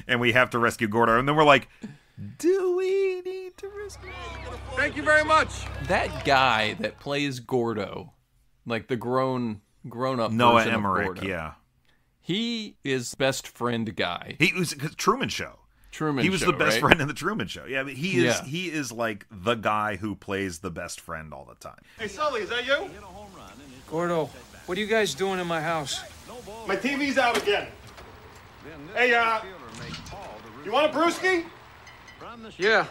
And we have to rescue Gordo. And then we're like, do we need to rescue Gordo? Thank you very much. That guy that plays Gordo, like the grown-up Noah version Emmerich, of Gordo, yeah. He is best friend guy. He was Truman Show. He was the best friend in the Truman Show. Yeah, but he is like the guy who plays the best friend all the time. Hey, Sully, is that you? Gordo, what are you guys doing in my house? My TV's out again. Hey, you want a brewski? Yeah.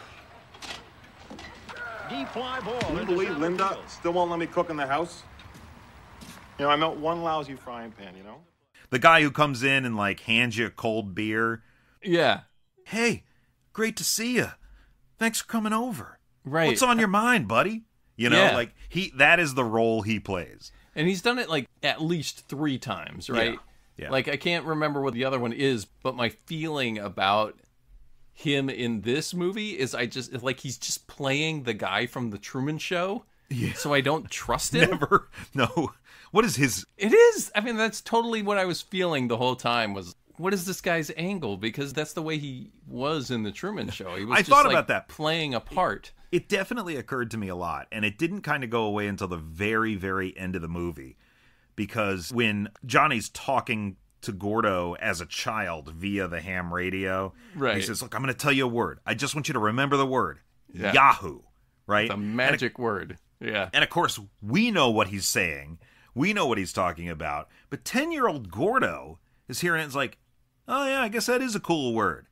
Can you believe Linda still won't let me cook in the house? You know, I melt one lousy frying pan, you know? The guy who comes in and, like, hands you a cold beer. Yeah. Hey, great to see you. Thanks for coming over. Right. What's on your mind, buddy? You know, like, that is the role he plays. And he's done it, like, at least 3 times, right? Yeah. Like, I can't remember what the other one is, but my feeling about him in this movie is he's just playing the guy from the Truman Show. Yeah. So I don't trust him. Never. No. What is his... It is. I mean, that's totally what I was feeling the whole time was, what is this guy's angle? Because that's the way he was in the Truman Show. He was I thought about that. Playing a part. It definitely occurred to me a lot, and it didn't kind of go away until the very, very end of the movie. because when Johnny's talking to Gordo as a child via the ham radio, right. he says, look, I'm going to tell you a word. I just want you to remember the word. Yeah. Yahoo. Right? It's a magic word. Yeah. And of course, we know what he's saying. We know what he's talking about. But 10-year-old Gordo is hearing it and is like, oh yeah, I guess that is a cool word.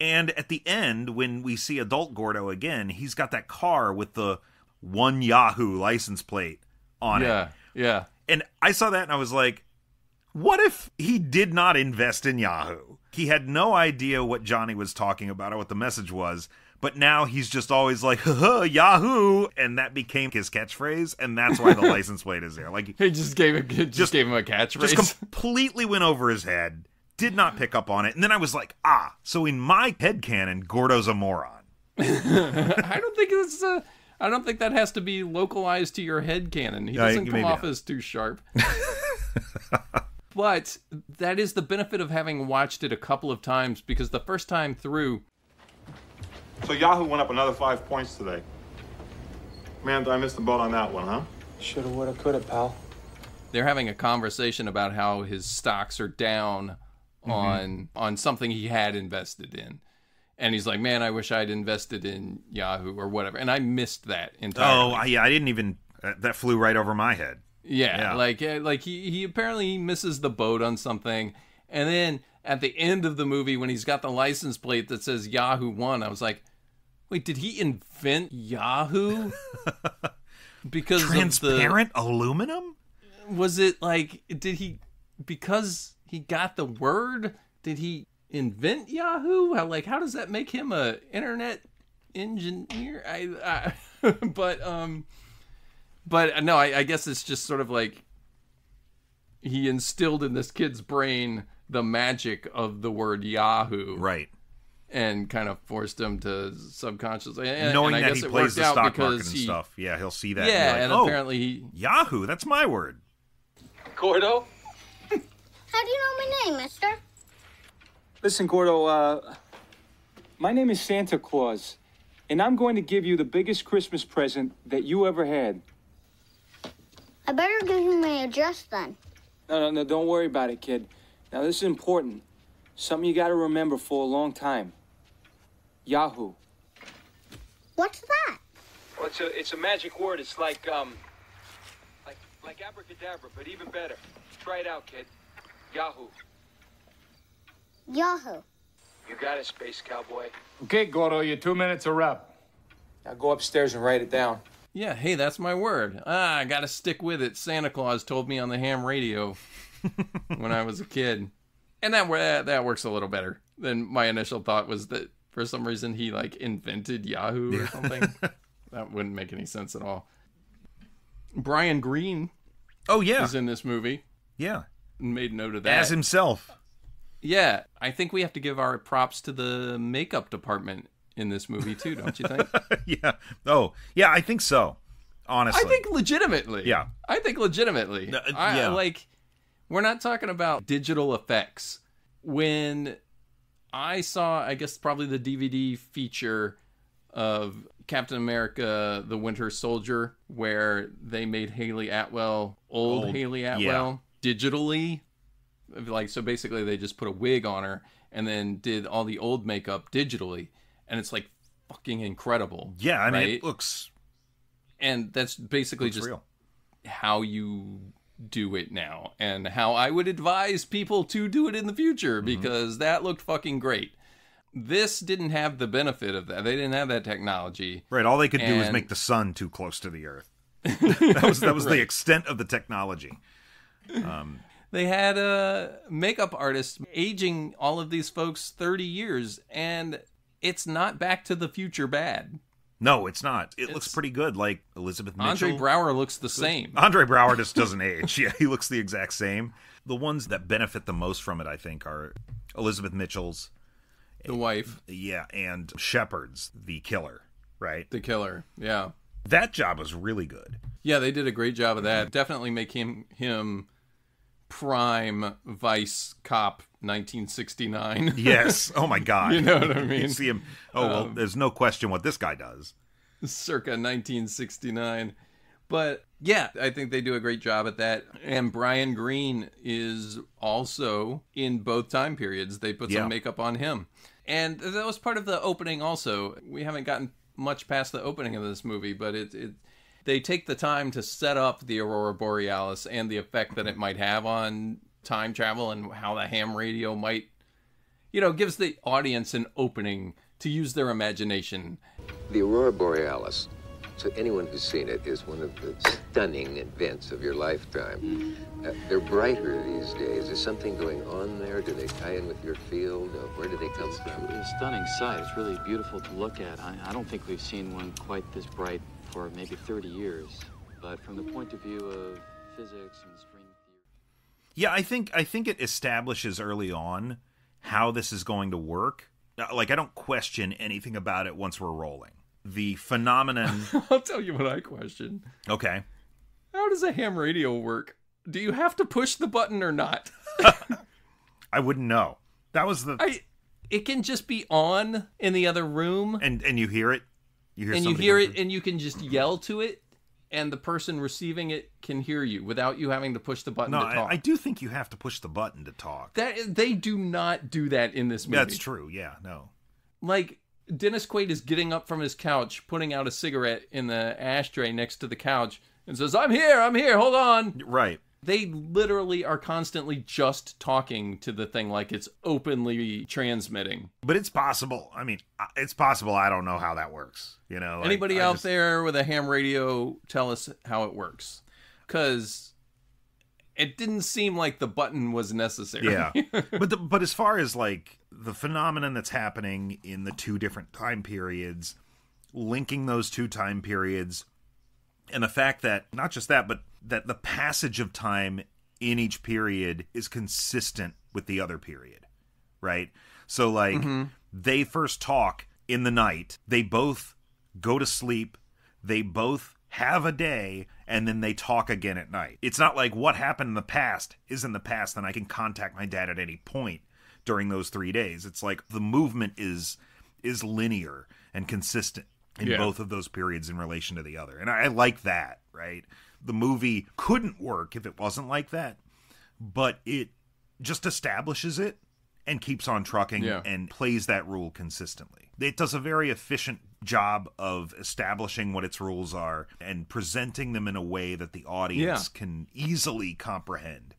And at the end, when we see adult Gordo again, he's got that car with the one Yahoo license plate on it. Yeah. And I saw that and I was like, what if he did not invest in Yahoo? He had no idea what Johnny was talking about or what the message was, but now he's just always like, Yahoo! And that became his catchphrase, and that's why the license plate is there. Like he just gave him a catchphrase. Just completely went over his head, did not pick up on it, and then I was like, so in my headcanon, Gordo's a moron. I don't think that has to be localized to your headcanon. He doesn't come off as too sharp. But that is the benefit of having watched it a couple of times, because the first time through... So Yahoo went up another 5 points today. Man, I missed the boat on that one, huh? Shoulda, woulda, coulda, pal. They're having a conversation about how his stocks are down on something he had invested in. And he's like, man, I wish I'd invested in Yahoo or whatever. And I missed that entirely. Oh, yeah, I didn't even... that flew right over my head. Yeah, like he apparently misses the boat on something, and then at the end of the movie when he's got the license plate that says Yahoo 1, I was like, wait, did he invent Yahoo? Because transparent aluminum? Was it like, because he got the word, did he invent Yahoo? How does that make him a internet engineer? But no, I guess it's just sort of like he instilled in this kid's brain the magic of the word Yahoo. Right. And kind of forced him to subconsciously. Knowing and I that guess he it plays the worked out stock market and because stuff. Yeah, he'll see that. Yeah, and, and like, apparently he... Yahoo, that's my word. Gordo? How do you know my name, mister? Listen, Gordo, my name is Santa Claus, and I'm going to give you the biggest Christmas present that you ever had. I better give you my address then. No, don't worry about it, kid. Now, this is important. Something you got to remember for a long time. Yahoo. What's that? Well, it's a magic word. It's like abracadabra, but even better. Try it out, kid. Yahoo. Yahoo. You got it, Space Cowboy. Okay, Gordo, your 2 minutes are up. Now go upstairs and write it down. Yeah, hey, that's my word. I gotta stick with it. Santa Claus told me on the ham radio when I was a kid. And that works a little better than my initial thought was that for some reason he, invented Yahoo or something. That wouldn't make any sense at all. Brian Greene is in this movie. Yeah. Made note of that. As himself. Yeah, I think we have to give our props to the makeup department in this movie too, don't you think? Yeah. Oh, yeah, I think so. Honestly. I think legitimately. Yeah. I think legitimately. We're not talking about digital effects. When I saw, I guess probably the DVD feature of Captain America, the Winter Soldier, where they made Haley Atwell, old Haley Atwell, digitally. So basically they just put a wig on her and then did all the old makeup digitally. And it's fucking incredible. Yeah, I mean, right? it looks... And that's basically just real. How you do it now. And how I would advise people to do it in the future, because that looked fucking great. This didn't have the benefit of that. They didn't have that technology. Right, all they could do was make the sun too close to the earth. That was right. The extent of the technology. They had a makeup artist aging all of these folks 30 years, and it's not Back to the Future bad. No, it's not. It looks pretty good. Like Elizabeth Mitchell. Andre Braugher looks the same. Andre Braugher just doesn't age. Yeah, he looks the exact same. The ones that benefit the most from it, I think, are Elizabeth Mitchell's... The wife. Yeah, and Shepard's, the killer, right? The killer, yeah. That job was really good. Yeah, they did a great job of that. Definitely make him prime Vice Cop 1969. Yes. Oh, my God. You know what I mean? You see him. Oh, well, there's no question what this guy does. Circa 1969. But Yeah, I think they do a great job at that. And Brian Greene is also in both time periods. They put some makeup on him. And that was part of the opening also. We haven't gotten much past the opening of this movie, but they take the time to set up the Aurora Borealis and the effect that it might have on time travel and how the ham radio might, gives the audience an opening to use their imagination. The Aurora Borealis, to anyone who's seen it, is one of the stunning events of your lifetime. They're brighter these days. Is something going on there? Do they tie in with your field? Where do they come from? It's a stunning sight. It's really beautiful to look at. I don't think we've seen one quite this bright for maybe 30 years. But from the point of view of physics and string theory... Yeah, I think it establishes early on how this is going to work. Like, I don't question anything about it once we're rolling. The phenomenon... I'll tell you what I question. Okay. How does a ham radio work? Do you have to push the button or not? I wouldn't know. That was It can just be on in the other room. And you hear it? You hear it, and you can just yell to it, and the person receiving it can hear you without you having to push the button to talk. I do think you have to push the button to talk. They do not do that in this movie. That's true, yeah, no. Like... Dennis Quaid is getting up from his couch, putting out a cigarette in the ashtray next to the couch, and says, I'm here, hold on. Right. They literally are constantly just talking to the thing like it's openly transmitting. But it's possible. I mean, it's possible. I don't know how that works. Anybody out there with a ham radio, tell us how it works. Because it didn't seem like the button was necessary. Yeah. But as far as like the phenomenon that's happening in the two different time periods, linking those two time periods, and the fact that not just that, but that the passage of time in each period is consistent with the other period, right? So like they first talk in the night, they both go to sleep, they both have a day, and then they talk again at night. It's not like what happened in the past is in the past, and I can contact my dad at any point during those 3 days. It's like the movement is linear and consistent in both of those periods in relation to the other. And I like that, right? The movie couldn't work if it wasn't like that, but it just establishes it and keeps on trucking and plays that rule consistently. It does a very efficient job of establishing what its rules are and presenting them in a way that the audience can easily comprehend.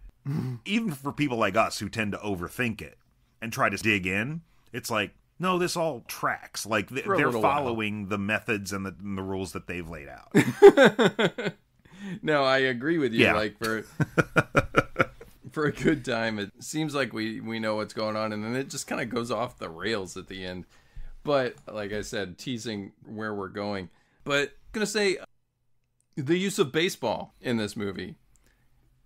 Even for people like us who tend to overthink it and try to dig in, it's like, no, this all tracks. Like they're following the methods and the rules that they've laid out. No, I agree with you. Yeah. Like for a good time, it seems like we know what's going on, and then it just kind of goes off the rails at the end. But like I said, teasing where we're going. But I'm gonna say the use of baseball in this movie.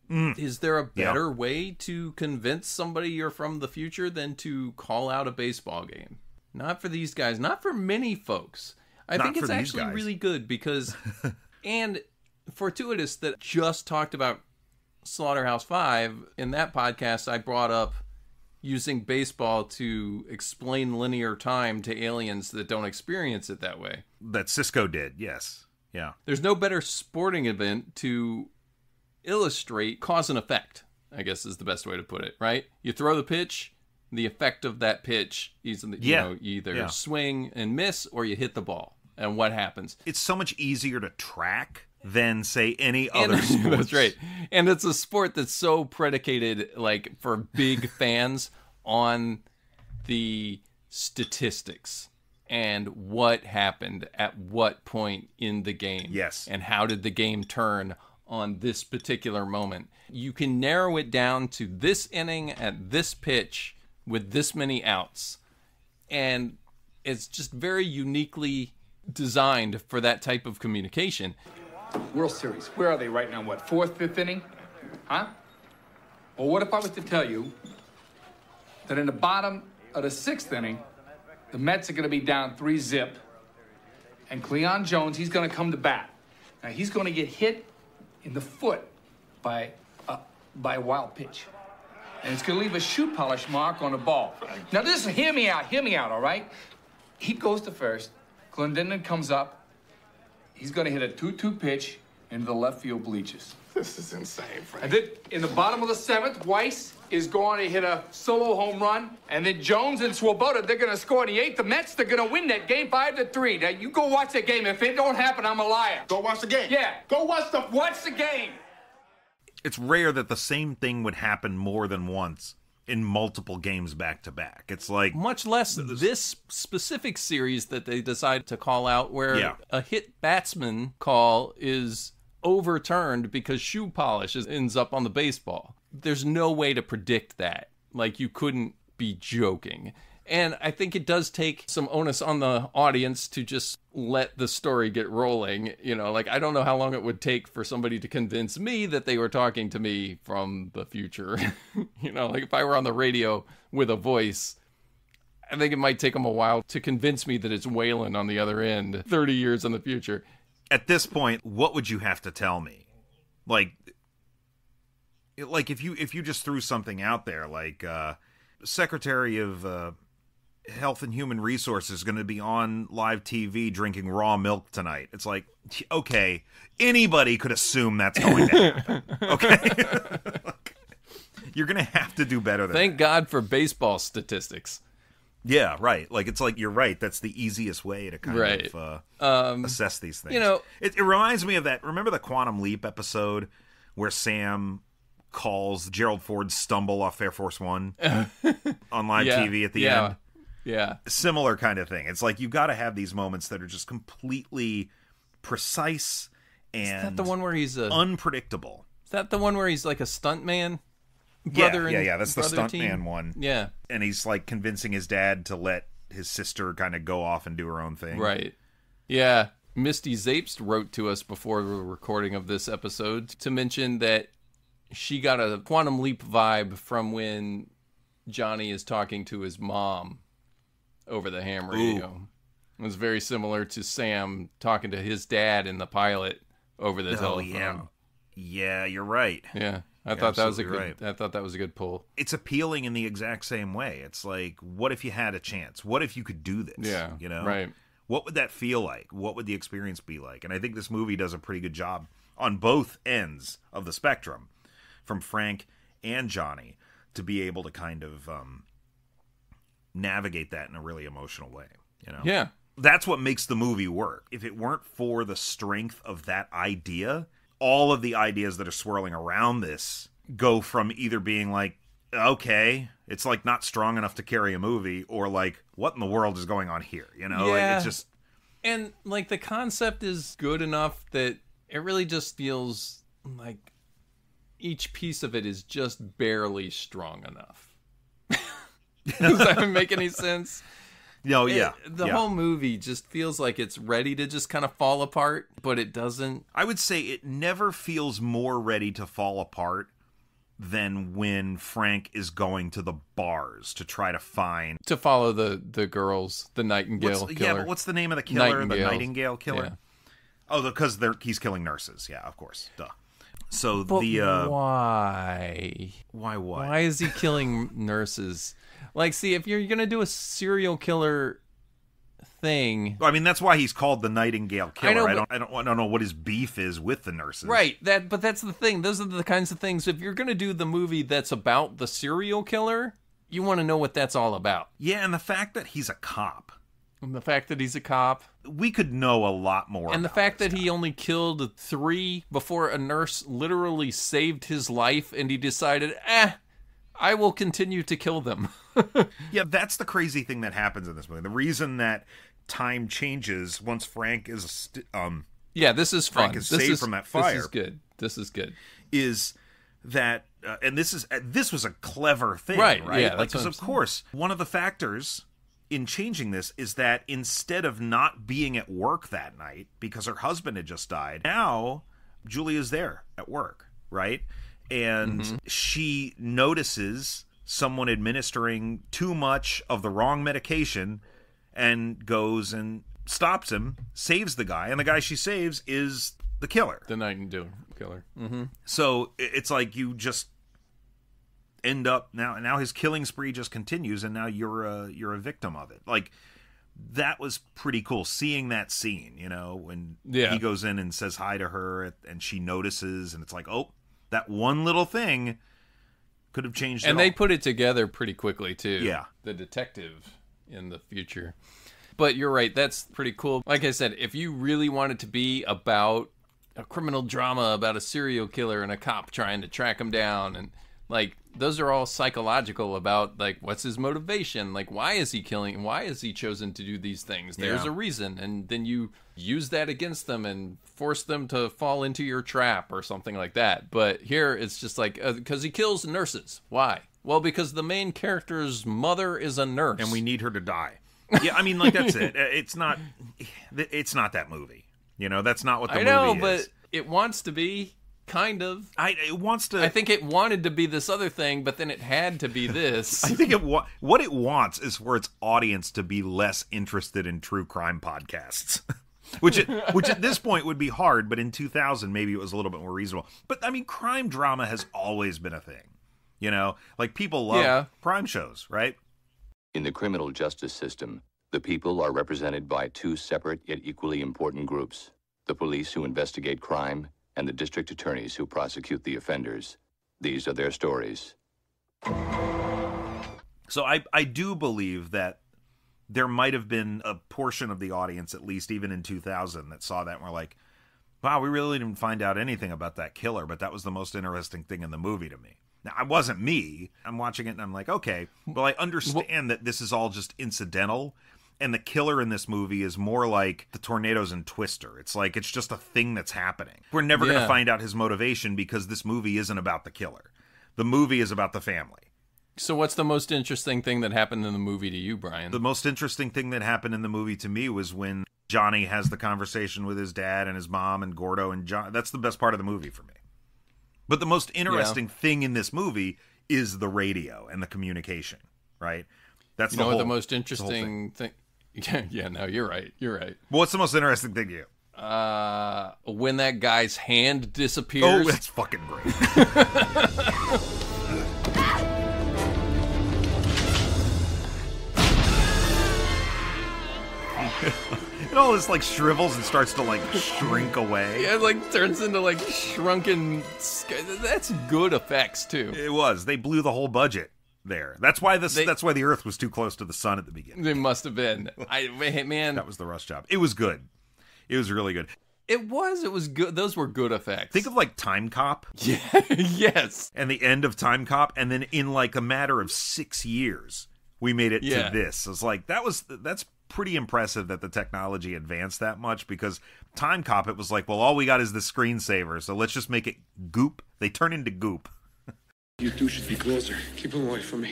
Is there a better way to convince somebody you're from the future than to call out a baseball game? Not for these guys, not for many folks. I think it's actually really good because, and fortuitous that just talked about Slaughterhouse-5. In that podcast, I brought up using baseball to explain linear time to aliens that don't experience it that way. That Cisco did, yes. Yeah. There's no better sporting event to illustrate cause and effect, I guess is the best way to put it, right? You throw the pitch, the effect of that pitch is you either swing and miss or you hit the ball. And what happens? It's so much easier to track than, say, any other sport. That's right. And it's a sport that's so predicated, like, for big fans on the statistics and what happened at what point in the game. Yes. And how did the game turn on this particular moment. You can narrow it down to this inning at this pitch with this many outs. And it's just very uniquely designed for that type of communication. World Series, where are they right now? What, fourth, fifth inning? Huh? Well, what if I was to tell you that in the bottom of the sixth inning, the Mets are going to be down 3-0, and Cleon Jones, he's going to come to bat. Now, he's going to get hit in the foot by a wild pitch. And it's going to leave a shoe polish mark on the ball. Now, listen, hear me out, all right? He goes to first. Clendenon comes up. He's going to hit a 2-2 pitch into the left field bleachers. This is insane, Frank. And then in the bottom of the seventh, Weiss is going to hit a solo home run. And then Jones and Swoboda, they're going to score in the eighth. The Mets, they're going to win that game 5-3. Now, you go watch that game. If it don't happen, I'm a liar. Go watch the game. Yeah. Go watch the game. It's rare that the same thing would happen more than once in multiple games back to back. It's like much less this specific series that they decide to call out where a hit batsman call is overturned because shoe polish ends up on the baseball. There's no way to predict that. Like, you couldn't be joking. And I think it does take some onus on the audience to just let the story get rolling. You know, like, I don't know how long it would take for somebody to convince me that they were talking to me from the future. You know, like if I were on the radio with a voice, I think it might take them a while to convince me that it's Waylon on the other end 30 years in the future. At this point, what would you have to tell me? Like if you just threw something out there, like Secretary of Health and Human Resources is going to be on live TV drinking raw milk tonight. It's like, okay, anybody could assume that's going to happen. Okay, you're going to have to do better than Thank God for baseball statistics. Yeah, right. Like, it's like, you're right. That's the easiest way to kind of assess these things. You know, it reminds me of that. Remember the Quantum Leap episode where Sam calls Gerald Ford's stumble off Air Force One on live TV at the end? Yeah. Similar kind of thing. It's like, you've got to have these moments that are just completely precise and is that the one where he's unpredictable. Is that the one where he's like a stuntman? That's the stuntman one. Yeah. And he's like convincing his dad to let his sister kind of go off and do her own thing. Right. Yeah. Misty Zapst wrote to us before the recording of this episode to mention that she got a Quantum Leap vibe from when Johnny is talking to his mom over the ham radio. Ooh. It was very similar to Sam talking to his dad in the pilot over the telephone. Yeah, you're right. Yeah. I thought that was a good pull. It's appealing in the exact same way. It's like, what if you had a chance? What if you could do this? Yeah, you know, right. What would that feel like? What would the experience be like? And I think this movie does a pretty good job on both ends of the spectrum, from Frank and Johnny, to be able to kind of navigate that in a really emotional way. You know, yeah, that's what makes the movie work. If it weren't for the strength of that idea, all of the ideas that are swirling around this go from either being like, okay, it's like not strong enough to carry a movie, or like, what in the world is going on here? You know, like, it's just, and like the concept is good enough that it really just feels like each piece of it is just barely strong enough. Does that make any sense? No, yeah. The whole movie just feels like it's ready to just kind of fall apart, but it doesn't. I would say it never feels more ready to fall apart than when Frank is going to the bars to try to follow the girls, the Nightingale killer. Yeah, but what's the name of the killer? The Nightingale killer? Yeah. Oh, because he's killing nurses. Yeah, of course. Duh. So but why? Why what? Why is he killing nurses? Like, see, if you're going to do a serial killer thing... I mean, that's why he's called the Nightingale Killer. I don't know what his beef is with the nurses. Right, but that's the thing. Those are the kinds of things, if you're going to do the movie that's about the serial killer, you want to know what that's all about. Yeah, and the fact that he's a cop. And the fact that he's a cop. We could know a lot more. And the fact that he only killed 3 before a nurse literally saved his life, and he decided, I will continue to kill them. Yeah, that's the crazy thing that happens in this movie. The reason that time changes once Frank is yeah, this is fun. Frank is saved from that fire. This is good. Is that and this was a clever thing, right? Like, Yeah, because of course one of the factors in changing this is that instead of not being at work that night because her husband had just died, now Julia's there at work, right? And she notices someone administering too much of the wrong medication and goes and stops him, saves the guy, and the guy she saves is the killer. The Nightingale Killer. Mm-hmm. So it's like you just end up now his killing spree just continues, and now you're a victim of it. Like, that was pretty cool, seeing that scene, you know, when he goes in and says hi to her and she notices, and it's like, oh, that one little thing could have changed it And all. they put it together pretty quickly, too. Yeah. The detective in the future. But you're right, that's pretty cool. Like I said, if you really want it to be about a criminal drama about a serial killer and a cop trying to track him down, and like those are all psychological about like what's his motivation, like why is he killing, why is he chosen to do these things, there's a reason, and then you use that against them and force them to fall into your trap or something like that. But here it's just like because he kills nurses. Why? Well, because the main character's mother is a nurse and we need her to die. Yeah, I mean, like, that's it. It's not that movie. You know, that's not what the movie is. I know, but it wants to be, kind of. It wants to. I think it wanted to be this other thing, but then it had to be this. I think what it wants is for its audience to be less interested in true crime podcasts. which at this point would be hard, but in 2000 maybe it was a little bit more reasonable. But I mean, crime drama has always been a thing. You know, like people love crime shows, right? In the criminal justice system, the people are represented by two separate yet equally important groups: the police who investigate crime and the district attorneys who prosecute the offenders. These are their stories. So I do believe that there might have been a portion of the audience, at least even in 2000, that saw that and were like, wow, we really didn't find out anything about that killer, but that was the most interesting thing in the movie to me. Now, it wasn't me. I'm watching it and I'm like, okay, well, I understand that this is all just incidental, and the killer in this movie is more like the tornadoes in Twister. It's like it's just a thing that's happening. We're never going to find out his motivation because this movie isn't about the killer. The movie is about the family. So what's the most interesting thing that happened in the movie to you, Brian? The most interesting thing that happened in the movie to me was when Johnny has the conversation with his dad and his mom and Gordo and John. That's the best part of the movie for me. But the most interesting thing in this movie is the radio and the communication, right? That's you know what the most interesting thing. Yeah, no, you're right. You're right. Well, what's the most interesting thing to you? When that guy's hand disappears. Oh, that's fucking great. It all just like shrivels and starts to like shrink away. Yeah, it like turns into like shrunken. That's good effects too. It was. They blew the whole budget there. That's why that's why the Earth was too close to the sun at the beginning. They must have been. Man, that was the rush job. It was good. It was really good. It was good. Those were good effects. Think of like Time Cop. Yeah. Yes. And the end of Time Cop, and then in like a matter of 6 years, we made it to this. It's like that's pretty impressive that the technology advanced that much, because Time Cop, it was like, well, all we got is the screensaver, so let's just make it goop. They turn into goop. You two should be closer. Keep him away from me.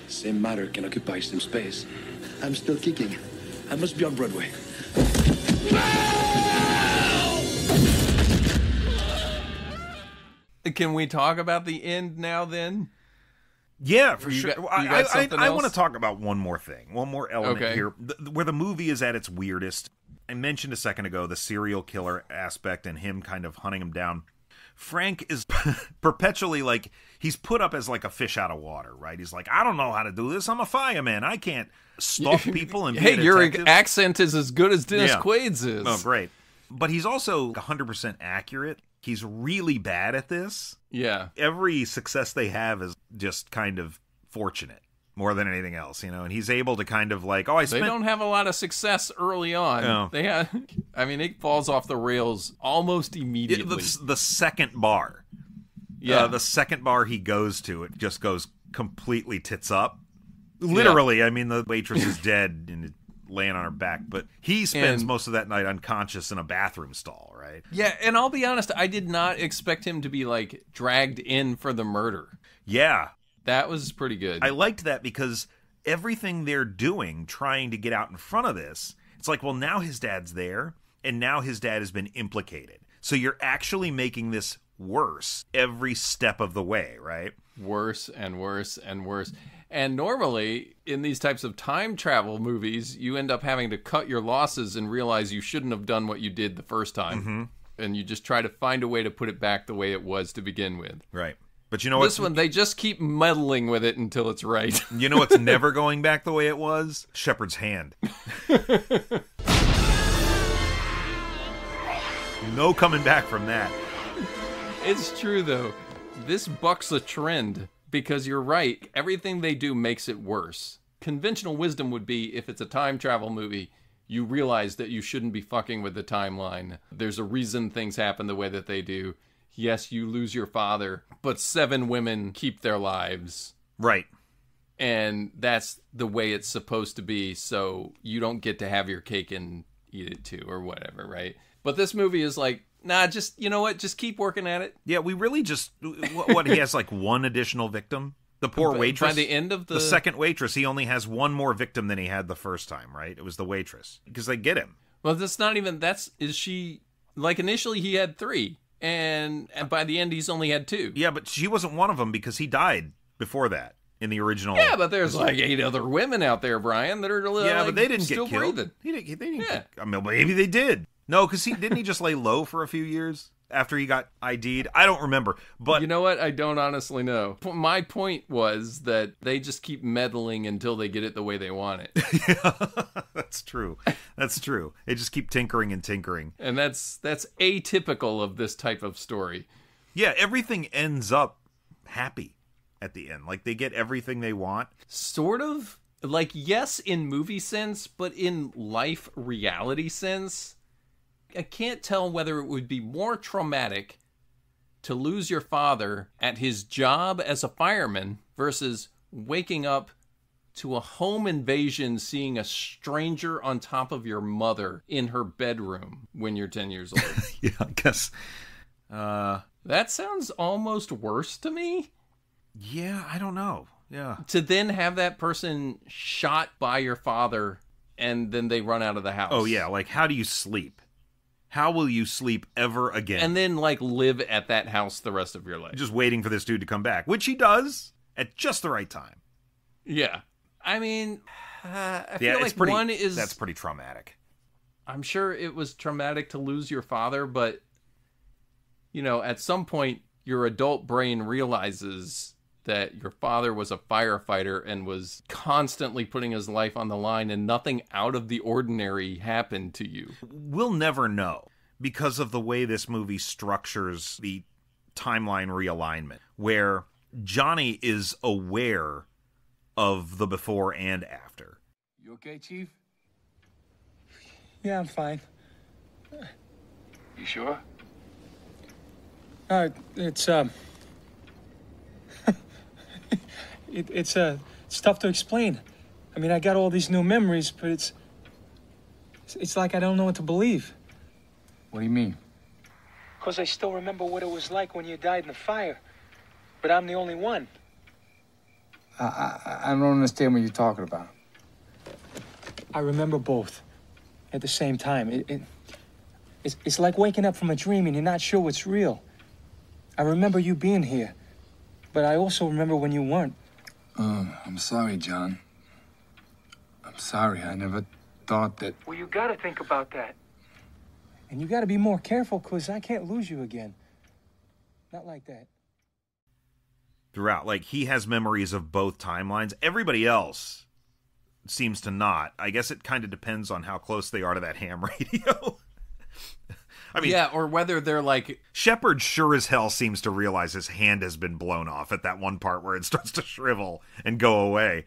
Same matter can occupy some space. I'm still kicking. I must be on Broadway. Can we talk about the end now then? Yeah, for sure. I want to else? talk about one more thing, one more element here, where the movie is at its weirdest. I mentioned a second ago the serial killer aspect and him kind of hunting him down. Frank is perpetually like, he's put up as like a fish out of water, right? He's like, I don't know how to do this. I'm a fireman. I can't stalk people and be a detective. Your accent is as good as Dennis Quaid's is. Oh, great. But he's also 100% accurate. He's really bad at this. Yeah. Every success they have is just kind of fortunate more than anything else, you know, and he's able to kind of like, They don't have a lot of success early on. No. It falls off the rails almost immediately. The second bar. Yeah. The second bar he goes to, it just goes completely tits up. Literally, I mean, the waitress is dead and laying on her back, but he spends most of that night unconscious in a bathroom stall, right? Yeah, and I'll be honest, I did not expect him to be like dragged in for the murder. Yeah. That was pretty good. I liked that because everything they're doing, trying to get out in front of this, it's like, well, now his dad's there, and now his dad has been implicated. So you're actually making this worse every step of the way, right? Worse and worse and worse. And normally, in these types of time travel movies, you end up having to cut your losses and realize you shouldn't have done what you did the first time. Mm-hmm. And you just try to find a way to put it back the way it was to begin with. Right. But you know what? This one, they just keep meddling with it until it's right. You know what's never going back the way it was? Shepard's hand. No coming back from that. It's true, though. This bucks a trend, because you're right. Everything they do makes it worse. Conventional wisdom would be, if it's a time travel movie, you realize that you shouldn't be fucking with the timeline. There's a reason things happen the way that they do. Yes, you lose your father, but 7 women keep their lives. Right. And that's the way it's supposed to be, so you don't get to have your cake and eat it too, or whatever, right? But this movie is like, nah, just, you know what? Just keep working at it. Yeah, we really just, what he has like one additional victim? The poor waitress? By the end of the second waitress, he only has one more victim than he had the first time, right? It was the waitress. Because they get him. Well, that's not even, is she, like initially he had 3. And by the end, he's only had 2. Yeah, but she wasn't one of them because he died before that in the original. Yeah, but there's like 8 other women out there, Brian, that are but they didn't still get killed. breathing. They didn't get, I mean, maybe they did. No, because didn't he just lay low for a few years after he got ID'd? I don't remember. But you know what? I don't honestly know. My point was that they just keep meddling until they get it the way they want it. Yeah, that's true. That's true. They just keep tinkering and tinkering. And that's atypical of this type of story. Yeah, everything ends up happy at the end. Like, they get everything they want. Sort of. Like, yes, in movie sense, but in life reality sense, I can't tell whether it would be more traumatic to lose your father at his job as a fireman versus waking up to a home invasion, seeing a stranger on top of your mother in her bedroom when you're 10 years old. Yeah, I guess. That sounds almost worse to me. Yeah, I don't know. Yeah. To then have that person shot by your father and then they run out of the house. Oh, yeah. Like, how do you sleep? How will you sleep ever again? And then, like, live at that house the rest of your life. Just waiting for this dude to come back, which he does at just the right time. Yeah. I mean, I feel like that's pretty traumatic. I'm sure it was traumatic to lose your father, but, you know, at some point, your adult brain realizes that your father was a firefighter and was constantly putting his life on the line and nothing out of the ordinary happened to you. We'll never know because of the way this movie structures the timeline realignment, where Johnny is aware of the before and after. You okay, Chief? Yeah, I'm fine. You sure? It's it's tough to explain. I mean, I got all these new memories, but it's like I don't know what to believe. What do you mean? Because I still remember what it was like when you died in the fire, but I'm the only one. I don't understand what you're talking about. I remember both at the same time. It's like waking up from a dream and you're not sure what's real. I remember you being here, but I also remember when you weren't. I'm sorry, John. I'm sorry. I never thought that... Well, you gotta think about that. And you gotta be more careful, because I can't lose you again. Not like that. Throughout, like, he has memories of both timelines. Everybody else seems to not. I guess it kind of depends on how close they are to that ham radio. I mean, yeah, or whether they're like... Shepard sure as hell seems to realize his hand has been blown off at that one part where it starts to shrivel and go away.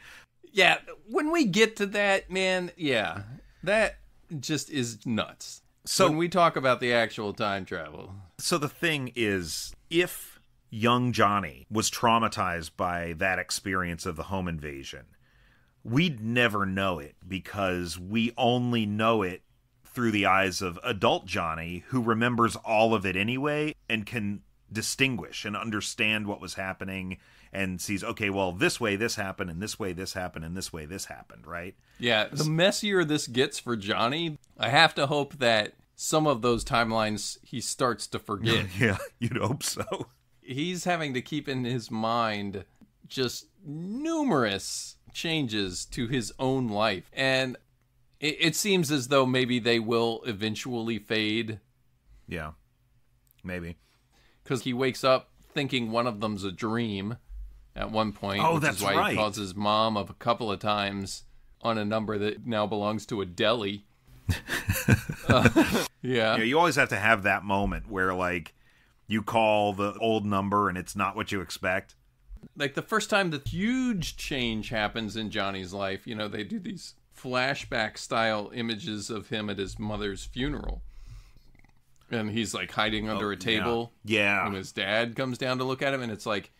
Yeah, when we get to that, man, yeah, that just is nuts. So when we talk about the actual time travel. So the thing is, if young Johnny was traumatized by that experience of the home invasion, we'd never know it because we only know it through the eyes of adult Johnny, who remembers all of it anyway and can distinguish and understand what was happening and sees, okay, well, this way this happened, and this way this happened, and this way this happened, right? Yeah, the messier this gets for Johnny, I have to hope that some of those timelines he starts to forget. Yeah, you'd hope so. He's having to keep in his mind just numerous changes to his own life. And it seems as though maybe they will eventually fade. Yeah, maybe. Because he wakes up thinking one of them's a dream at one point. Oh, which that's is why right. He calls his mom up a couple of times on a number that now belongs to a deli. Yeah, you always have to have that moment where, like, you call the old number and it's not what you expect. Like the first time the huge change happens in Johnny's life, they do these flashback style images of him at his mother's funeral. And he's like hiding under a table. Yeah. When his dad comes down to look at him, and it's like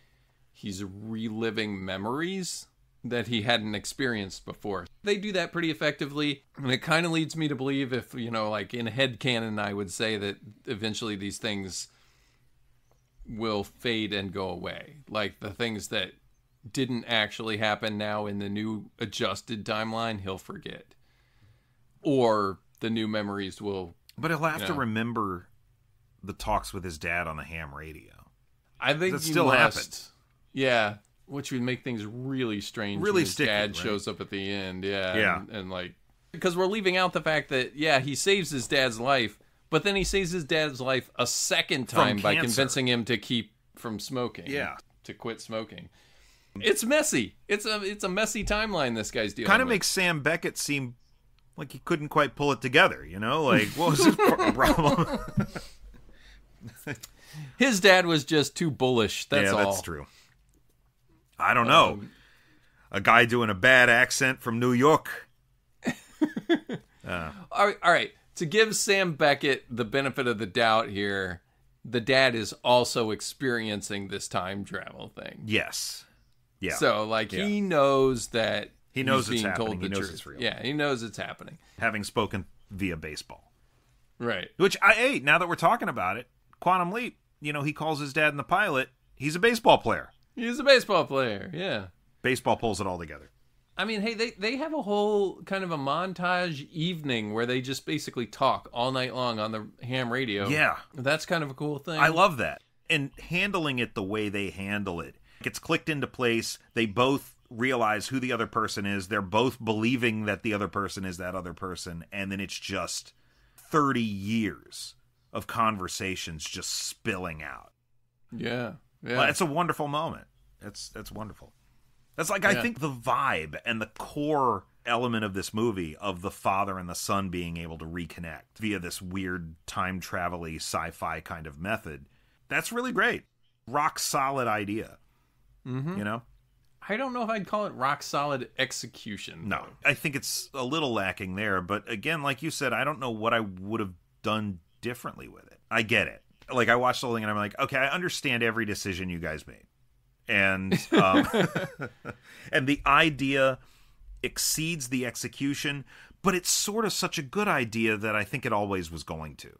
he's reliving memories that he hadn't experienced before. They do that pretty effectively, and it kind of leads me to believe if, like in headcanon, I would say that eventually these things will fade and go away. Like the things that didn't actually happen now in the new adjusted timeline, he'll forget. Or the new memories will... But he'll have to remember the talks with his dad on the ham radio. I think that still happens. Yeah, which would make things really strange. Really when his sticky, dad right? shows up at the end. Yeah. And like, because we're leaving out the fact that he saves his dad's life, but then he saves his dad's life a second time by convincing him to keep from smoking. Yeah, to quit smoking. It's messy. It's a messy timeline this guy's dealing Kind of with. makes Sam Beckett seem like he couldn't quite pull it together, Like, what was his problem? His dad was just too bullish, that's all. Yeah, that's true. I don't know. A guy doing a bad accent from New York. All right. To give Sam Beckett the benefit of the doubt here, the dad is also experiencing this time travel thing. Yes. Yeah. So, he knows that he knows he's it's being happening. told the He knows truth. it's real. Yeah, he knows it's happening. Having spoken via baseball. Right. Which, now that we're talking about it, Quantum Leap, he calls his dad in the pilot. He's a baseball player. He's a baseball player, yeah. Baseball pulls it all together. I mean, hey, they have a whole kind of a montage evening where they just basically talk all night long on the ham radio. Yeah. That's kind of a cool thing. I love that. And handling it the way they handle it. It's clicked into place. They both realize who the other person is. They're both believing that the other person is that other person. And then it's just 30 years of conversations just spilling out. Yeah. Yeah. Well, it's a wonderful moment. That's wonderful. That's like, I think the vibe and the core element of this movie of the father and the son being able to reconnect via this weird time travel-y sci-fi kind of method. That's really great. Rock solid idea. Mm-hmm. I don't know if I'd call it rock solid execution. No, I think it's a little lacking there. But again, like you said, I don't know what I would have done differently with it. I get it. Like, I watched the whole thing and I'm like, okay, I understand every decision you guys made. And and the idea exceeds the execution, but it's sort of such a good idea that I think it always was going to.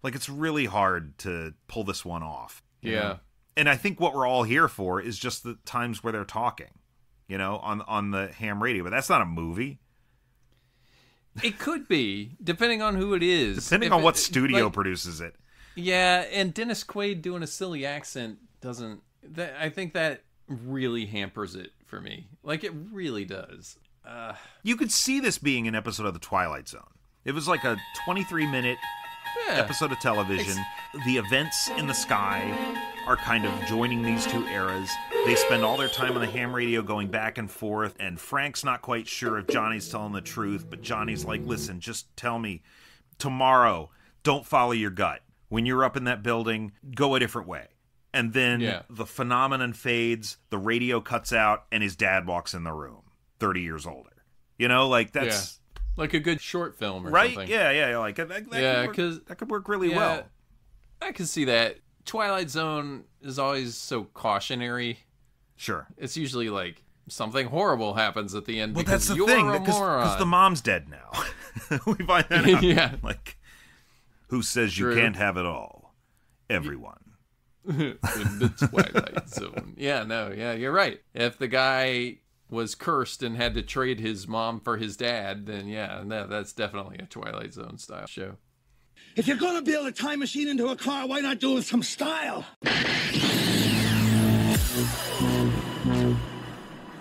Like, it's really hard to pull this one off. you know? And I think what we're all here for is just the times where they're talking, on the ham radio. But that's not a movie. It could be, depending on who it is. Depending on what studio produces it. Yeah, and Dennis Quaid doing a silly accent doesn't... I think that really hampers it for me. Like, it really does. You could see this being an episode of The Twilight Zone. It was like a 23-minute episode of television. The events in the sky are kind of joining these two eras. They spend all their time on the ham radio going back and forth, and Frank's not quite sure if Johnny's telling the truth, but Johnny's like, listen, just tell me, tomorrow, don't follow your gut. When you're up in that building, go a different way. And then the phenomenon fades, the radio cuts out, and his dad walks in the room, 30 years older. That's... Like a good short film or right? something. Yeah. Like, that could work really well. I can see that. Twilight Zone is always so cautionary. Sure. It's usually like something horrible happens at the end. Well, because that's the you're thing, a because moron. the mom's dead now. We find that out. Yeah. Like, who says you can't have it all? Everyone. In the Twilight Zone. Yeah, you're right. If the guy was cursed and had to trade his mom for his dad, then that's definitely a Twilight Zone style show. If you're gonna build a time machine into a car, why not do it with some style?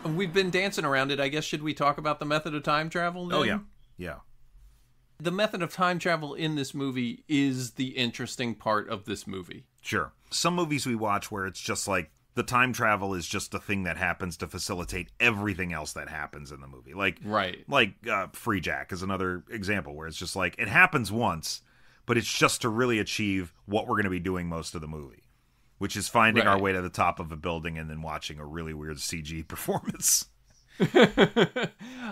We've been dancing around it. I guess, should we talk about the method of time travel then? Oh, yeah. The method of time travel in this movie is the interesting part of this movie. Sure. Some movies we watch where it's just like the time travel is just a thing that happens to facilitate everything else that happens in the movie. Like Free Jack is another example where it's just like it happens once, but it's just to really achieve what we're going to be doing most of the movie, which is finding our way to the top of a building and then watching a really weird CG performance.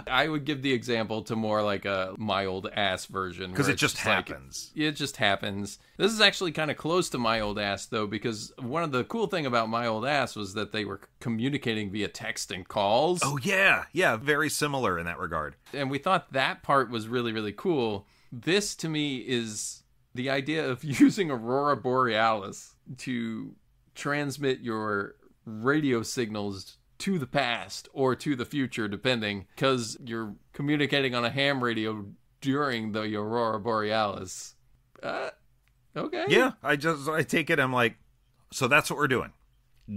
I would give the example to more like a My Old Ass version. Because it just happens. It just happens. This is actually kind of close to My Old Ass, though, because one of the cool thing about My Old Ass was that they were communicating via text and calls. Oh, yeah. Yeah, very similar in that regard. And we thought that part was really, really cool. This, to me, is the idea of using Aurora Borealis to transmit your radio signals to the past or to the future, depending, because you're communicating on a ham radio during the Aurora Borealis. Okay. Yeah, I take it, I'm like, so that's what we're doing.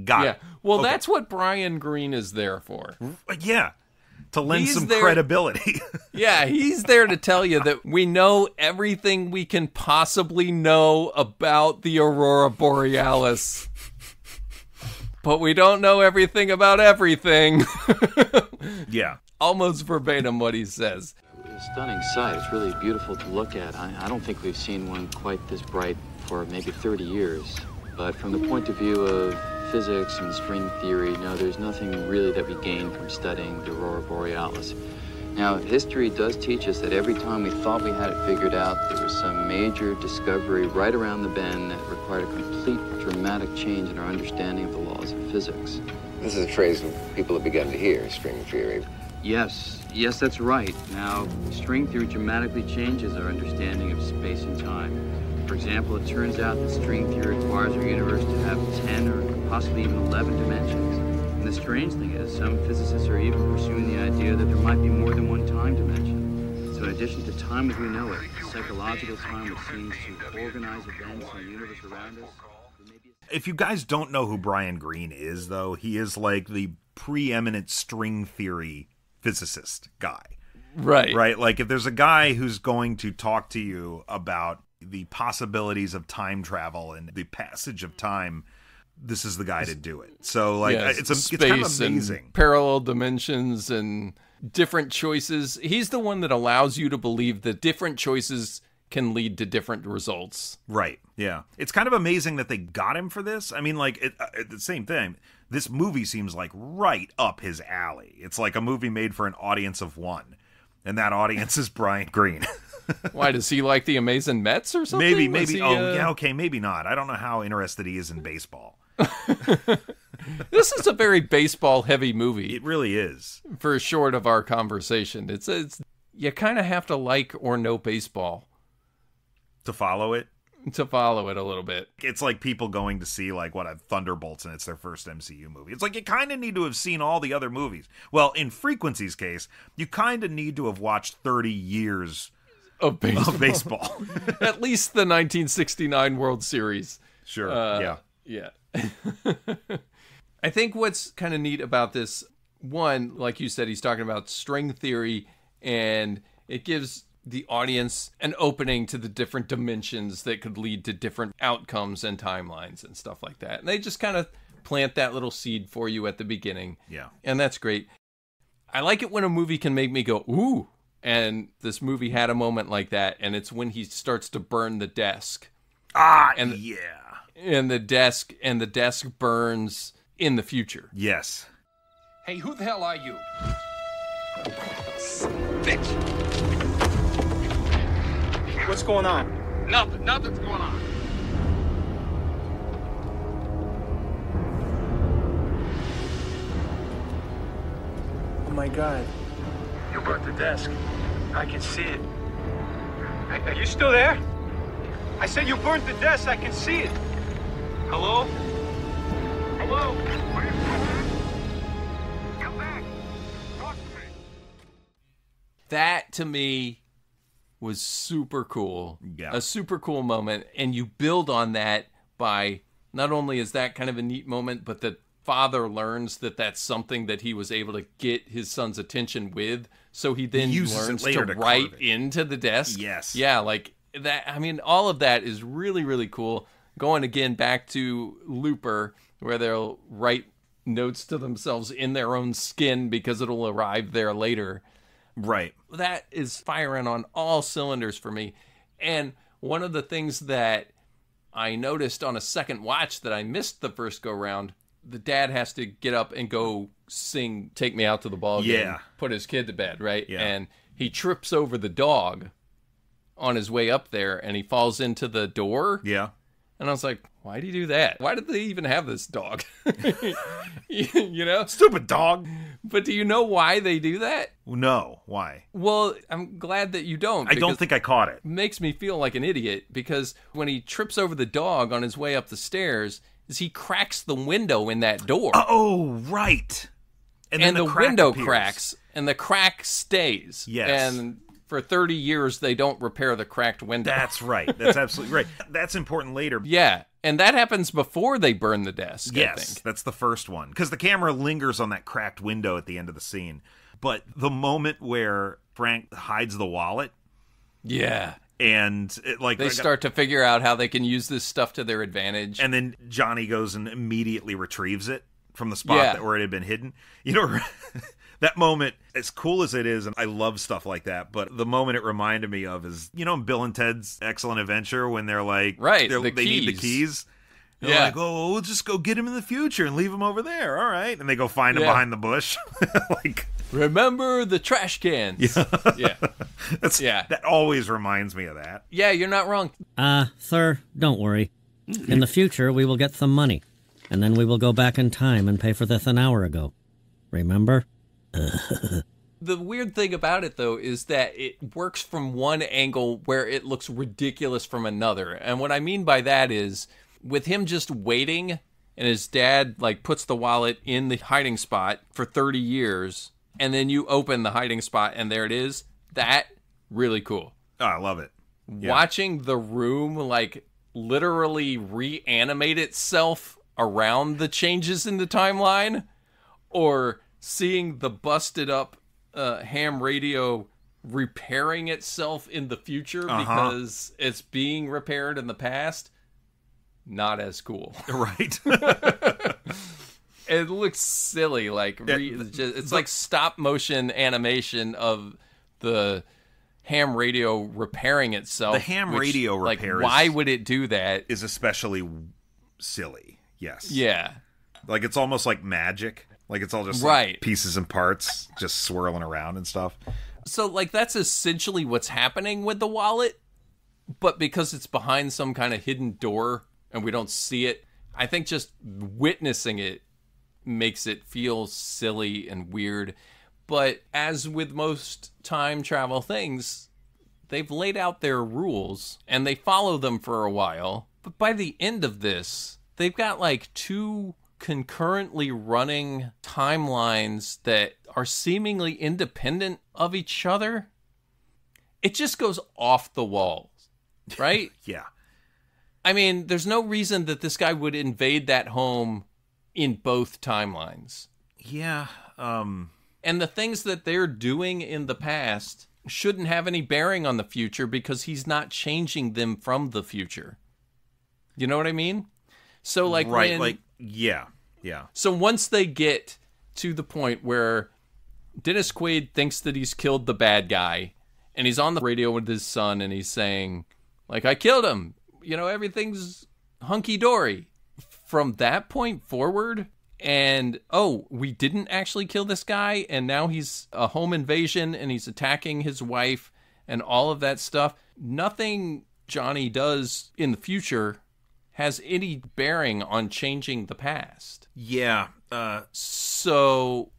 Got it. Well, that's what Brian Greene is there for. Yeah. To lend some credibility. Yeah, he's there to tell you that we know everything we can possibly know about the Aurora Borealis. But we don't know everything about everything. Yeah. Almost verbatim what he says. A stunning sight. It's really beautiful to look at. I don't think we've seen one quite this bright for maybe 30 years. But from the point of view of physics and string theory, no, there's nothing really that we gain from studying the Aurora Borealis. Now, history does teach us that every time we thought we had it figured out, there was some major discovery right around the bend that required a complete dramatic change in our understanding of the laws of physics. This is a phrase people have begun to hear, string theory. Yes, that's right. Now, string theory dramatically changes our understanding of space and time. For example, it turns out that string theory requires our universe to have 10 or possibly even 11 dimensions. And the strange thing is, some physicists are even pursuing the idea that there might be more than one time dimension. So in addition to time as we know it, psychological time which seems to organize events in the universe around us. If you guys don't know who Brian Greene is, though, he is like the preeminent string theory physicist guy. Right. Right? Like, if there's a guy who's going to talk to you about the possibilities of time travel and the passage of time, this is the guy to do it. So, like, it's kind of amazing. And parallel dimensions and different choices. He's the one that allows you to believe that different choices can lead to different results. Right. Yeah. It's kind of amazing that they got him for this. I mean, like, the same thing. This movie seems like right up his alley. It's like a movie made for an audience of one. And that audience is Brian Greene. Why, does he like the Amazing Mets or something? Maybe. Yeah, okay, maybe not. I don't know how interested he is in baseball. This is a very baseball-heavy movie. It really is. For short of our conversation. It's you kind of have to like or know baseball. To follow it? To follow it a little bit. It's like people going to see, like, Thunderbolts, and it's their first MCU movie. It's like you kind of need to have seen all the other movies. Well, in Frequency's case, you kind of need to have watched 30 years of baseball. At least the 1969 World Series. Sure, Yeah. I think what's kind of neat about this, one, like you said, he's talking about string theory, and it gives the audience an opening to the different dimensions that could lead to different outcomes and timelines and stuff like that. And they just kind of plant that little seed for you at the beginning. Yeah. And that's great. I like it when a movie can make me go, ooh. And this movie had a moment like that, and it's when he starts to burn the desk. Yeah. And the desk burns in the future. Yes. Hey, who the hell are you? Bitch! What's going on? Nothing's going on. Oh my God. You burnt the desk. I can see it. Are you still there? I said you burnt the desk. I can see it. Hello? Hello? Come back. Talk to me. That, to me, was super cool. Yeah. A super cool moment. And you build on that by, not only is that kind of a neat moment, but the father learns that that's something that he was able to get his son's attention with, so he then learns to write into the desk. Yes. Yeah, like that. I mean, all of that is really, really cool. Going again back to Looper, where they'll write notes to themselves in their own skin because it'll arrive there later. Right. That is firing on all cylinders for me. And one of the things that I noticed on a second watch that I missed the first go round, the dad has to get up and go sing Take Me Out to the Ball Game, put his kid to bed, right? Yeah. And he trips over the dog on his way up there, and he falls into the door. Yeah. And I was like, why do you do that? Why did they even have this dog? You know? Stupid dog. But do you know why they do that? No. Why? Well, I'm glad that you don't. I don't think I caught it. Makes me feel like an idiot, because when he trips over the dog on his way up the stairs, is he cracks the window in that door. Oh, right. And then the crack window appears. cracks, and the crack stays. Yes. And for 30 years, they don't repair the cracked window. That's right. That's absolutely right. That's important later. Yeah. And that happens before they burn the desk, I Yes, think. that's the first one. Because the camera lingers on that cracked window at the end of the scene. But the moment where Frank hides the wallet. Yeah. And they start to figure out how they can use this stuff to their advantage. And then Johnny goes and immediately retrieves it from the spot where it had been hidden. You know, that moment, as cool as it is, and I love stuff like that, but the moment it reminded me of is, you know, in Bill and Ted's Excellent Adventure, when they're like, they need the keys. They're like, oh, we'll just go get him in the future and leave him over there. All right. And they go find him behind the bush. Remember the trash cans. Yeah. That always reminds me of that. Yeah, you're not wrong. Sir, don't worry. In the future, we will get some money, and then we will go back in time and pay for this an hour ago. Remember? The weird thing about it, though, is that it works from one angle where it looks ridiculous from another. And what I mean by that is, with him just waiting, and his dad, puts the wallet in the hiding spot for 30 years, and then you open the hiding spot, and there it is, that, really cool. Oh, I love it. Yeah. Watching the room, literally reanimate itself around the changes in the timeline, or seeing the busted up ham radio repairing itself in the future because it's being repaired in the past, not as cool. Right. It looks silly. It's like stop motion animation of the ham radio repairing itself. The ham radio repair. Why would it do that? Is especially silly. Yes. Yeah. It's almost like magic. It's all just pieces and parts just swirling around and stuff. So, that's essentially what's happening with the wallet, but because it's behind some kind of hidden door and we don't see it, I think just witnessing it makes it feel silly and weird. But as with most time travel things, they've laid out their rules and they follow them for a while. But by the end of this, they've got 2 concurrently running timelines that are seemingly independent of each other. It just goes off the walls, right? Yeah. I mean, there's no reason that this guy would invade that home in both timelines. Yeah. And the things that they're doing in the past shouldn't have any bearing on the future because he's not changing them from the future. You know what I mean? So yeah. So once they get to the point where Dennis Quaid thinks that he's killed the bad guy, and he's on the radio with his son, and he's saying, I killed him. Everything's hunky-dory. From that point forward, and, we didn't actually kill this guy, and now he's a home invasion, and he's attacking his wife, and all of that stuff. Nothing Johnny does in the future has any bearing on changing the past. Yeah. So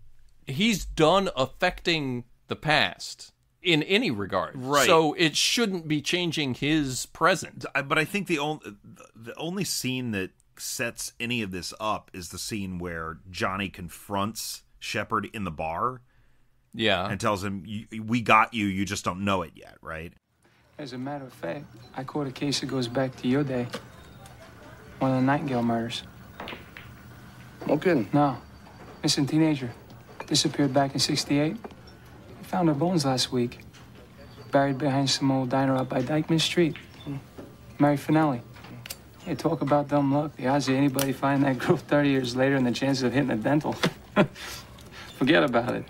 he's done affecting the past in any regard. Right. So it shouldn't be changing his present. But I think the only scene that sets any of this up is the scene where Johnny confronts Shepard in the bar. Yeah. And tells him, we got you, you just don't know it yet, right? As a matter of fact, I caught a case that goes back to your day. One of the Nightingale murders. No kidding. No. Missing teenager. Disappeared back in '68. We found her bones last week. Buried behind some old diner out by Dykeman Street. Mary Finelli. Hey, talk about dumb luck. The odds of anybody finding that girl 30 years later and the chances of hitting a dental. Forget about it.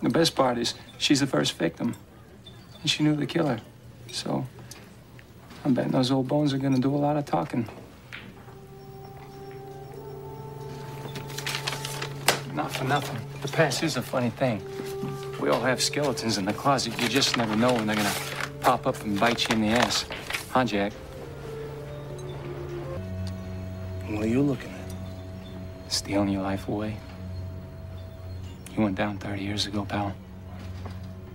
The best part is she's the first victim. And she knew the killer. So I'm betting those old bones are gonna do a lot of talking. Not for nothing. The past is a funny thing. We all have skeletons in the closet. You just never know when they're gonna pop up and bite you in the ass. Huh, Jack? What are you looking at? Stealing your life away. You went down 30 years ago, pal.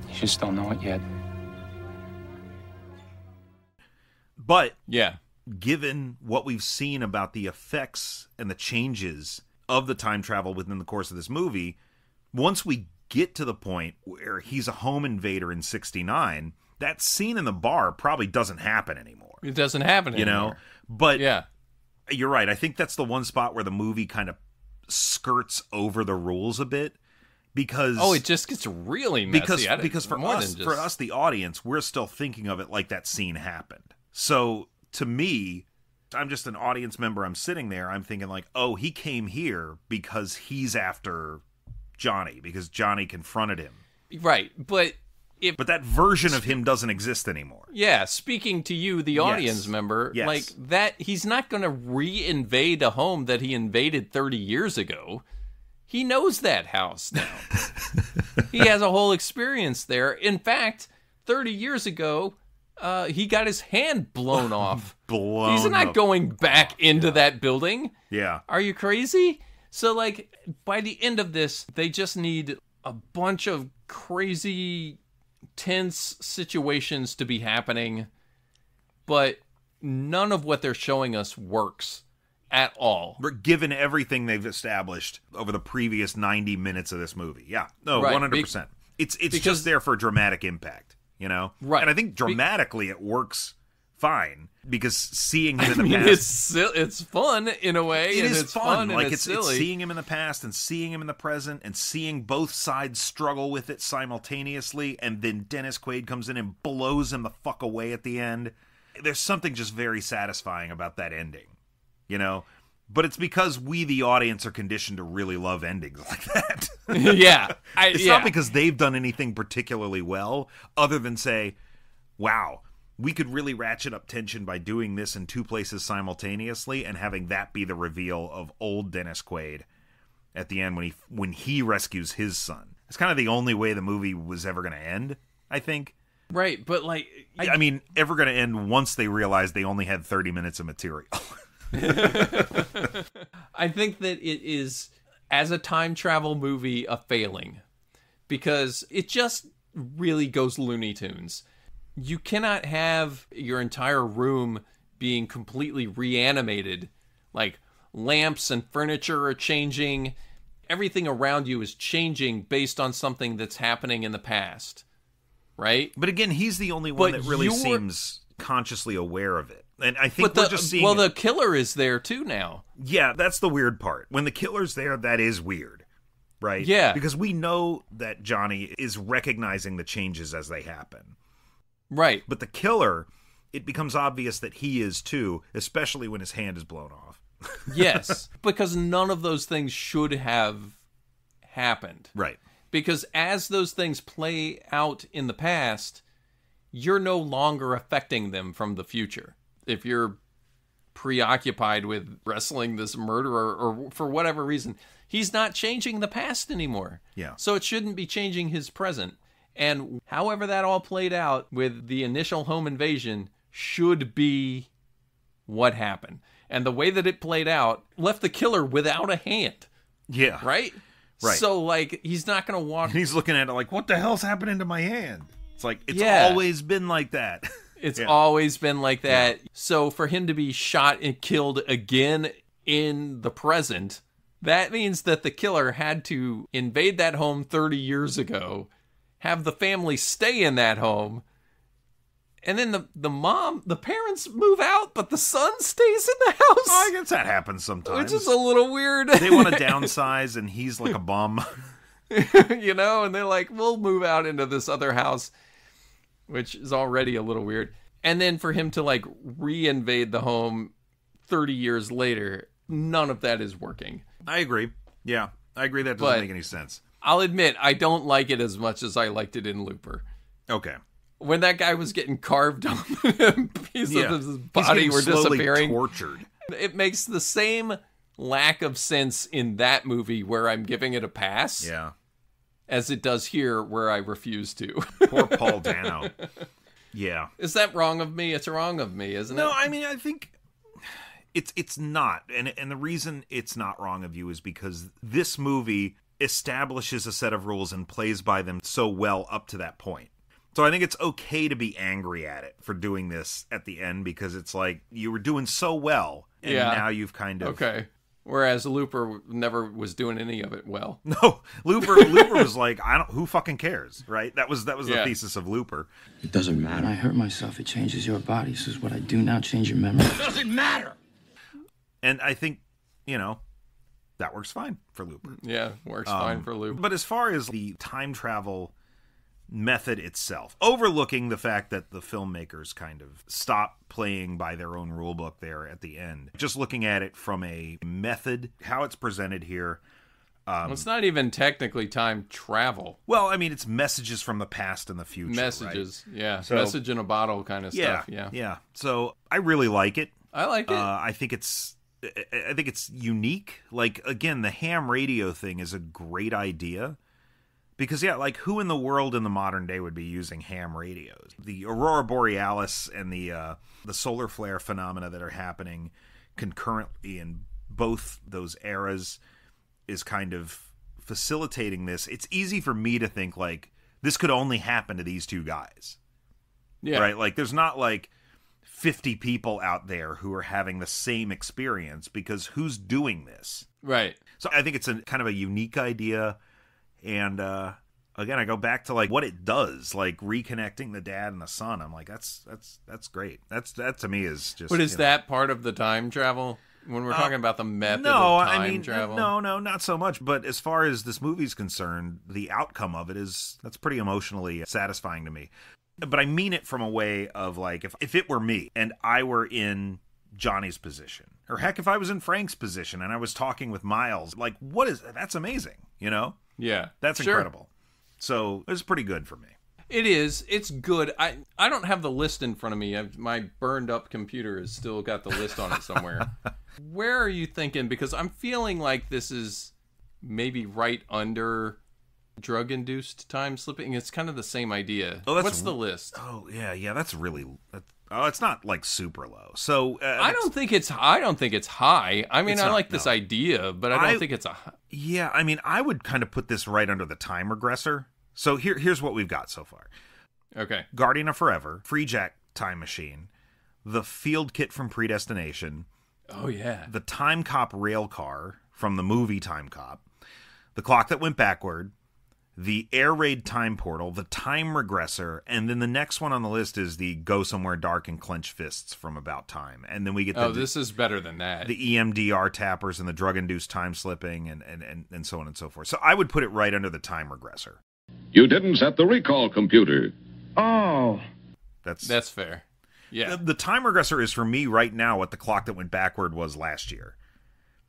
You just don't know it yet. But yeah, given what we've seen about the effects and the changes of the time travel within the course of this movie, once we get to the point where he's a home invader in 69, that scene in the bar probably doesn't happen anymore. It doesn't happen anymore. You know? But yeah, you're right. I think that's the one spot where the movie kind of skirts over the rules a bit, because it just gets really messy. Because for us, the audience, we're still thinking of it like that scene happened. So to me, I'm just an audience member. I'm sitting there. I'm thinking like, oh, he came here because he's after Johnny, because Johnny confronted him. Right, but that version of him doesn't exist anymore. Yeah, speaking to you, the audience member, like that, he's not going to re-invade a home that he invaded 30 years ago. He knows that house now. He has a whole experience there. In fact, 30 years ago, he got his hand blown off. He's not going back into that building. Yeah. Are you crazy? So, like, by the end of this, they just need a bunch of crazy, tense situations to be happening, but none of what they're showing us works at all. Given everything they've established over the previous 90 minutes of this movie. Yeah. No, right. 100%. It's just there for dramatic impact, you know? Right. And I think dramatically it works fine, because seeing him in the past, it's fun in a way. It is it's fun. Like it's silly. It's seeing him in the past and seeing him in the present and seeing both sides struggle with it simultaneously, and then Dennis Quaid comes in and blows him the fuck away at the end. There's something just very satisfying about that ending, you know? But it's because we, the audience, are conditioned to really love endings like that. Yeah. It's not because they've done anything particularly well, other than say, wow, we could really ratchet up tension by doing this in two places simultaneously and having that be the reveal of old Dennis Quaid at the end when he rescues his son. It's kind of the only way the movie was ever going to end, I think. Right, but like... I mean, ever going to end once they realized they only had 30 minutes of material. I think that it is, as a time travel movie, a failing, because it just really goes Looney Tunes. You cannot have your entire room being completely reanimated. Like, lamps and furniture are changing. Everything around you is changing based on something that's happening in the past. Right? But again, he's the only one that really seems consciously aware of it. And I think we're just seeing... Well, the killer is there too now. Yeah, that's the weird part. When the killer's there, that is weird. Right? Yeah. Because we know that Johnny is recognizing the changes as they happen. Right. But the killer, it becomes obvious that he is too, especially when his hand is blown off. Yes, because none of those things should have happened. Right. Because as those things play out in the past, you're no longer affecting them from the future. If you're preoccupied with wrestling this murderer or for whatever reason, he's not changing the past anymore. Yeah. So it shouldn't be changing his present. And however that all played out with the initial home invasion should be what happened. And the way that it played out left the killer without a hand. Yeah. Right? Right. So, like, he's not going to walk... He's looking at it like, what the hell's happening to my hand? It's like, it's always been like that. It's always been like that. Yeah. So for him to be shot and killed again in the present, that means that the killer had to invade that home 30 years ago, have the family stay in that home, And then the parents move out, but the son stays in the house. I guess that happens sometimes. Which is a little weird. They want to downsize, and he's like a bum. You know, and they're like, we'll move out into this other house, which is already a little weird. And then for him to like reinvade the home 30 years later, none of that is working. I agree. Yeah, I agree. That doesn't make any sense. I'll admit, I don't like it as much as I liked it in Looper. Okay. When that guy was getting carved up and pieces of his body were disappearing. Tortured. It makes the same lack of sense in that movie where I'm giving it a pass. Yeah. As it does here where I refuse to. Poor Paul Dano. Yeah. Is that wrong of me? It's wrong of me, isn't it? No, I mean, I think it's not. And the reason it's not wrong of you is because this movie establishes a set of rules and plays by them so well up to that point. So I think it's okay to be angry at it for doing this at the end because it's like you were doing so well and now you've kind of... Okay. Whereas Looper never was doing any of it well. No, Looper was like, who fucking cares, right? That was the thesis of Looper. It doesn't matter. When I hurt myself, it changes your body. So is what I do now change your memory? It doesn't matter. And I think, that works fine for Looper. Yeah, works fine for Looper. But as far as the time travel method itself, overlooking the fact that the filmmakers kind of stop playing by their own rule book there at the end, just looking at it from a method, how it's presented here. Well, it's not even technically time travel. Well, I mean, it's messages from the past and the future. Messages, right? Yeah. So, message in a bottle kind of stuff. Yeah. So I really like it. I like it. I think it's unique. Like, again, the ham radio thing is a great idea. Because, like, who in the world in the modern day would be using ham radios? The Aurora Borealis and the solar flare phenomena that are happening concurrently in both those eras is kind of facilitating this. It's easy for me to think, like, this could only happen to these two guys. Yeah. Right? Like, there's not, like, 50 people out there who are having the same experience because who's doing this? Right. So I think it's a kind of a unique idea. And again, I go back to like what it does, like reconnecting the dad and the son. I'm like, that's great. That to me is just. But is that part of the time travel when we're talking about the method of time travel? No, not so much. But as far as this movie's concerned, the outcome of it that's pretty emotionally satisfying to me. But I mean it from a way of like if it were me and I were in Johnny's position, or heck, if I was in Frank's position and I was talking with Miles, like that's amazing, Yeah. That's incredible. So it's pretty good for me. It is. It's good. I don't have the list in front of me. My burned up computer has still got the list on it somewhere. Where are you thinking? Because I'm feeling like this is maybe right under drug-induced time slipping. It's kind of the same idea. What's the list? Oh, yeah. That's really... it's not like super low. So I don't think it's high. I mean, I like this idea, but I don't think it's a high. Yeah, I mean, I would kind of put this right under the time regressor. So here's what we've got so far. Okay. Guardian of Forever, Free Jack Time Machine, the Field Kit from Predestination. Oh yeah. The Time Cop rail car from the movie Time Cop, The Clock That Went Backward, the Air Raid Time Portal, the Time Regressor, and then the next one on the list is the Go Somewhere Dark and Clench Fists from About Time. And then we get this is better than that. The EMDR tappers and the drug-induced time slipping and so on and so forth. So I would put it right under the Time Regressor. You didn't set the recall computer. Oh. That's fair. Yeah. The Time Regressor is for me right now what The Clock That Went Backward was last year.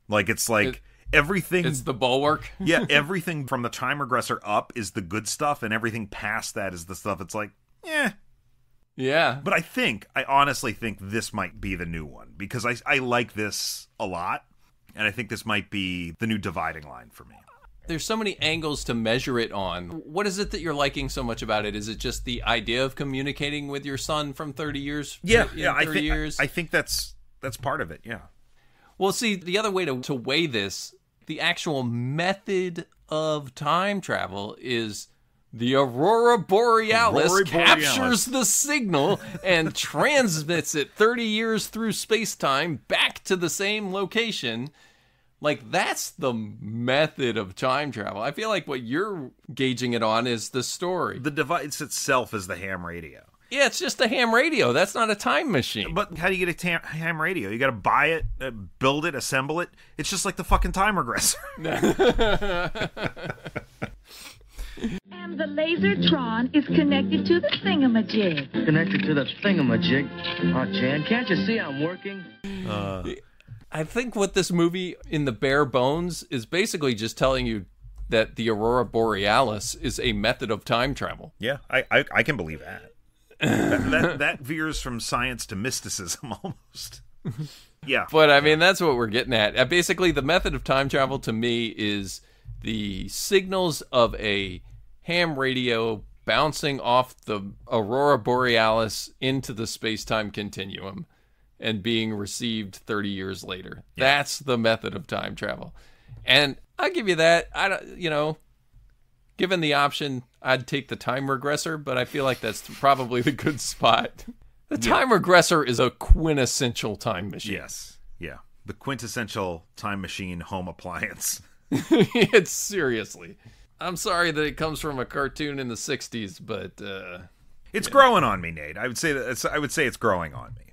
Like, it's like... Everything, it's the bulwark. Yeah, everything from the time regressor up is the good stuff, and everything past that is the stuff. It's like, yeah. But I honestly think this might be the new one because I like this a lot, and I think this might be the new dividing line for me. There's so many angles to measure it on. What is it that you're liking so much about it? Is it just the idea of communicating with your son from 30 years? Yeah, 30 years? I think that's part of it. Yeah. Well, see, the other way to weigh this. The actual method of time travel is the Aurora Borealis captures the signal and transmits it 30 years through space-time back to the same location. Like, that's the method of time travel. I feel like what you're gauging it on is the story. The device itself is the ham radio. Yeah, it's just a ham radio. That's not a time machine. But how do you get a ham radio? You got to buy it, build it, assemble it. It's just like the fucking time regressor. And the Lasertron is connected to the thingamajig. Connected to the thingamajig? Oh, Jan, can't you see I'm working? I think what this movie, in the bare bones, is basically just telling you that the Aurora Borealis is a method of time travel. Yeah, I can believe that. that veers from science to mysticism almost. Yeah. But, I mean, that's what we're getting at. Basically, the method of time travel to me is the signals of a ham radio bouncing off the Aurora Borealis into the space-time continuum and being received 30 years later. Yeah. That's the method of time travel. And I'll give you that. Given the option, I'd take the time regressor, but I feel like that's probably the good spot. The time regressor is a quintessential time machine. Yes. Yeah. The quintessential time machine home appliance. It's seriously. I'm sorry that it comes from a cartoon in the 60s, but it's growing on me, Nate. I would say it's growing on me.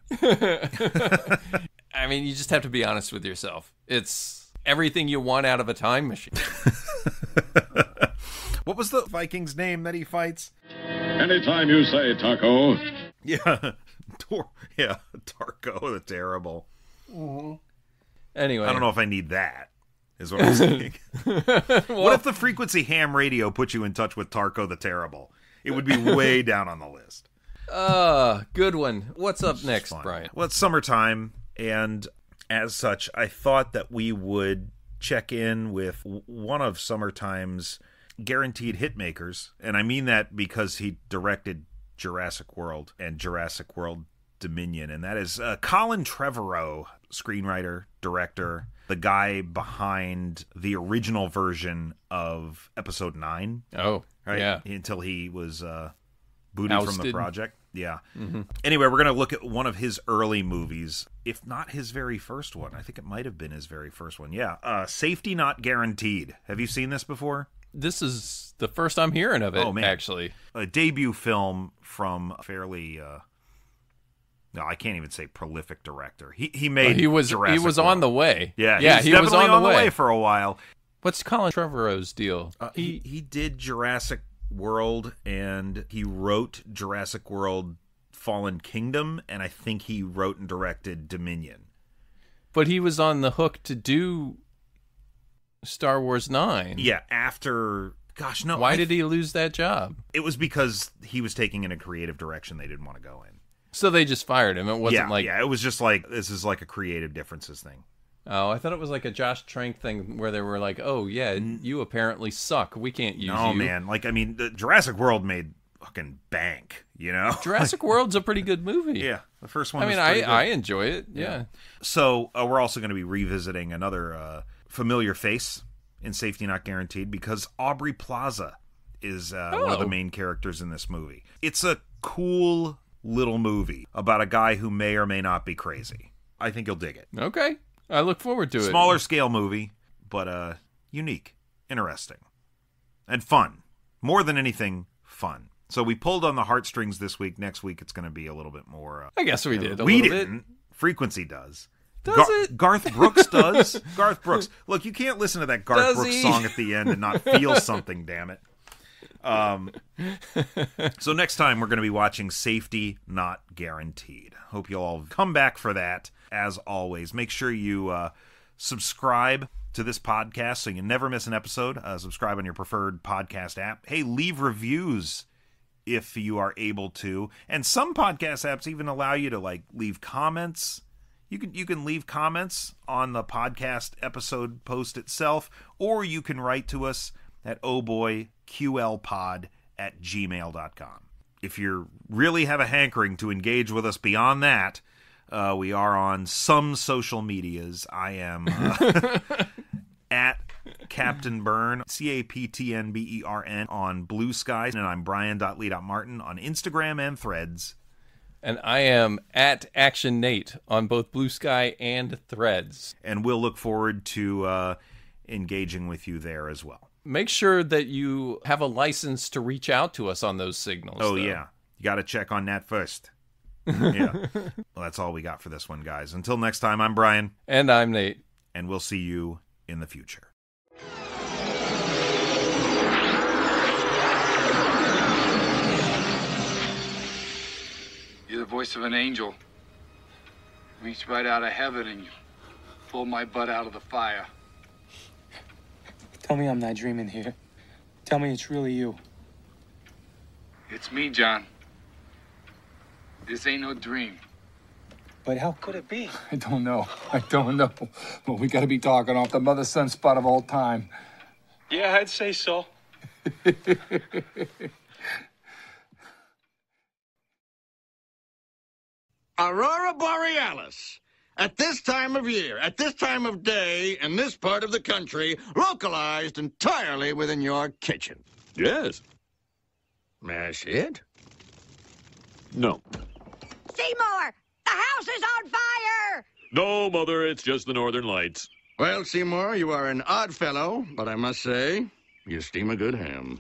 I mean, you just have to be honest with yourself. It's everything you want out of a time machine. What was the Viking's name that he fights? Anytime you say Taco. Yeah. Tarko the Terrible. Mm-hmm. Anyway. I don't know if I need that, is what I'm saying. What if the frequency ham radio put you in touch with Tarko the Terrible? It would be way down on the list. Good one. What's up next, Brian? Well, it's summertime, and as such, I thought that we would check in with one of Summertime's guaranteed hit makers, and I mean that because he directed Jurassic World and Jurassic World Dominion, and that is Colin Trevorrow, screenwriter, director, the guy behind the original version of Episode 9. Oh, right? Yeah. Until he was booted from the project. Yeah. Mm-hmm. Anyway, we're going to look at one of his early movies, if not his very first one. I think it might have been his very first one. Yeah. Safety Not Guaranteed. Have you seen this before? This is the first I'm hearing of it, actually. A debut film from a fairly, no, I can't even say prolific director. He made he was Jurassic World. On the way. Yeah, he was on the way for a while. What's Colin Trevorrow's deal? He did Jurassic World, and he wrote Jurassic World Fallen Kingdom, and I think he wrote and directed Dominion. But he was on the hook to do Star Wars 9. Yeah, after... Gosh, no. Why did he lose that job? It was because he was taking in a creative direction they didn't want to go in. So they just fired him. It wasn't Yeah, it was just like, this is like a creative differences thing. Oh, I thought it was like a Josh Trank thing where they were like, oh, yeah, you apparently suck. We can't use you. No, man. Like, I mean, the Jurassic World made fucking bank, you know? Jurassic World's a pretty good movie. Yeah, the first one was pretty good. I enjoy it, yeah. So we're also going to be revisiting another familiar face in Safety Not Guaranteed because Aubrey Plaza is one of the main characters in this movie. It's a cool little movie about a guy who may or may not be crazy. I think you'll dig it. Okay. I look forward to it. Smaller scale movie, but unique, interesting, and fun. More than anything, fun. So we pulled on the heartstrings this week. Next week, it's going to be a little bit more... I guess we did. We didn't. Frequency does. Does it? Garth Brooks does. Garth Brooks. Look, you can't listen to that Garth Brooks song at the end and not feel something, damn it. So next time, we're going to be watching Safety Not Guaranteed. Hope you'll all come back for that. As always, make sure you subscribe to this podcast so you never miss an episode. Subscribe on your preferred podcast app. Hey, leave reviews if you are able to. And some podcast apps even allow you to like leave comments. You can leave comments on the podcast episode post itself, or you can write to us at ohboyqlpod@gmail.com. If you really have a hankering to engage with us beyond that, we are on some social medias. I am at Captain Byrne, CaptnBern on Blue Sky, and I'm Brian.Lee.Martin on Instagram and Threads. And I am at Action Nate on both Blue Sky and Threads. And we'll look forward to engaging with you there as well. Make sure that you have a license to reach out to us on those signals. Oh, though. Yeah. You got to check on that first. Yeah. Well, that's all we got for this one, guys. Until next time, I'm Brian. And I'm Nate. And we'll see you in the future. You're the voice of an angel. Reached right out of heaven and you pulled my butt out of the fire. Tell me I'm not dreaming here. Tell me it's really you. It's me, John. This ain't no dream. But how could it be? I don't know. But we gotta be talking off the mother-son spot of all time. Yeah, I'd say so. Aurora Borealis. At this time of year, at this time of day, in this part of the country, localized entirely within your kitchen. Yes. That's it? No. Seymour! The house is on fire! No, Mother, it's just the Northern Lights. Well, Seymour, you are an odd fellow, but I must say, you steam a good ham.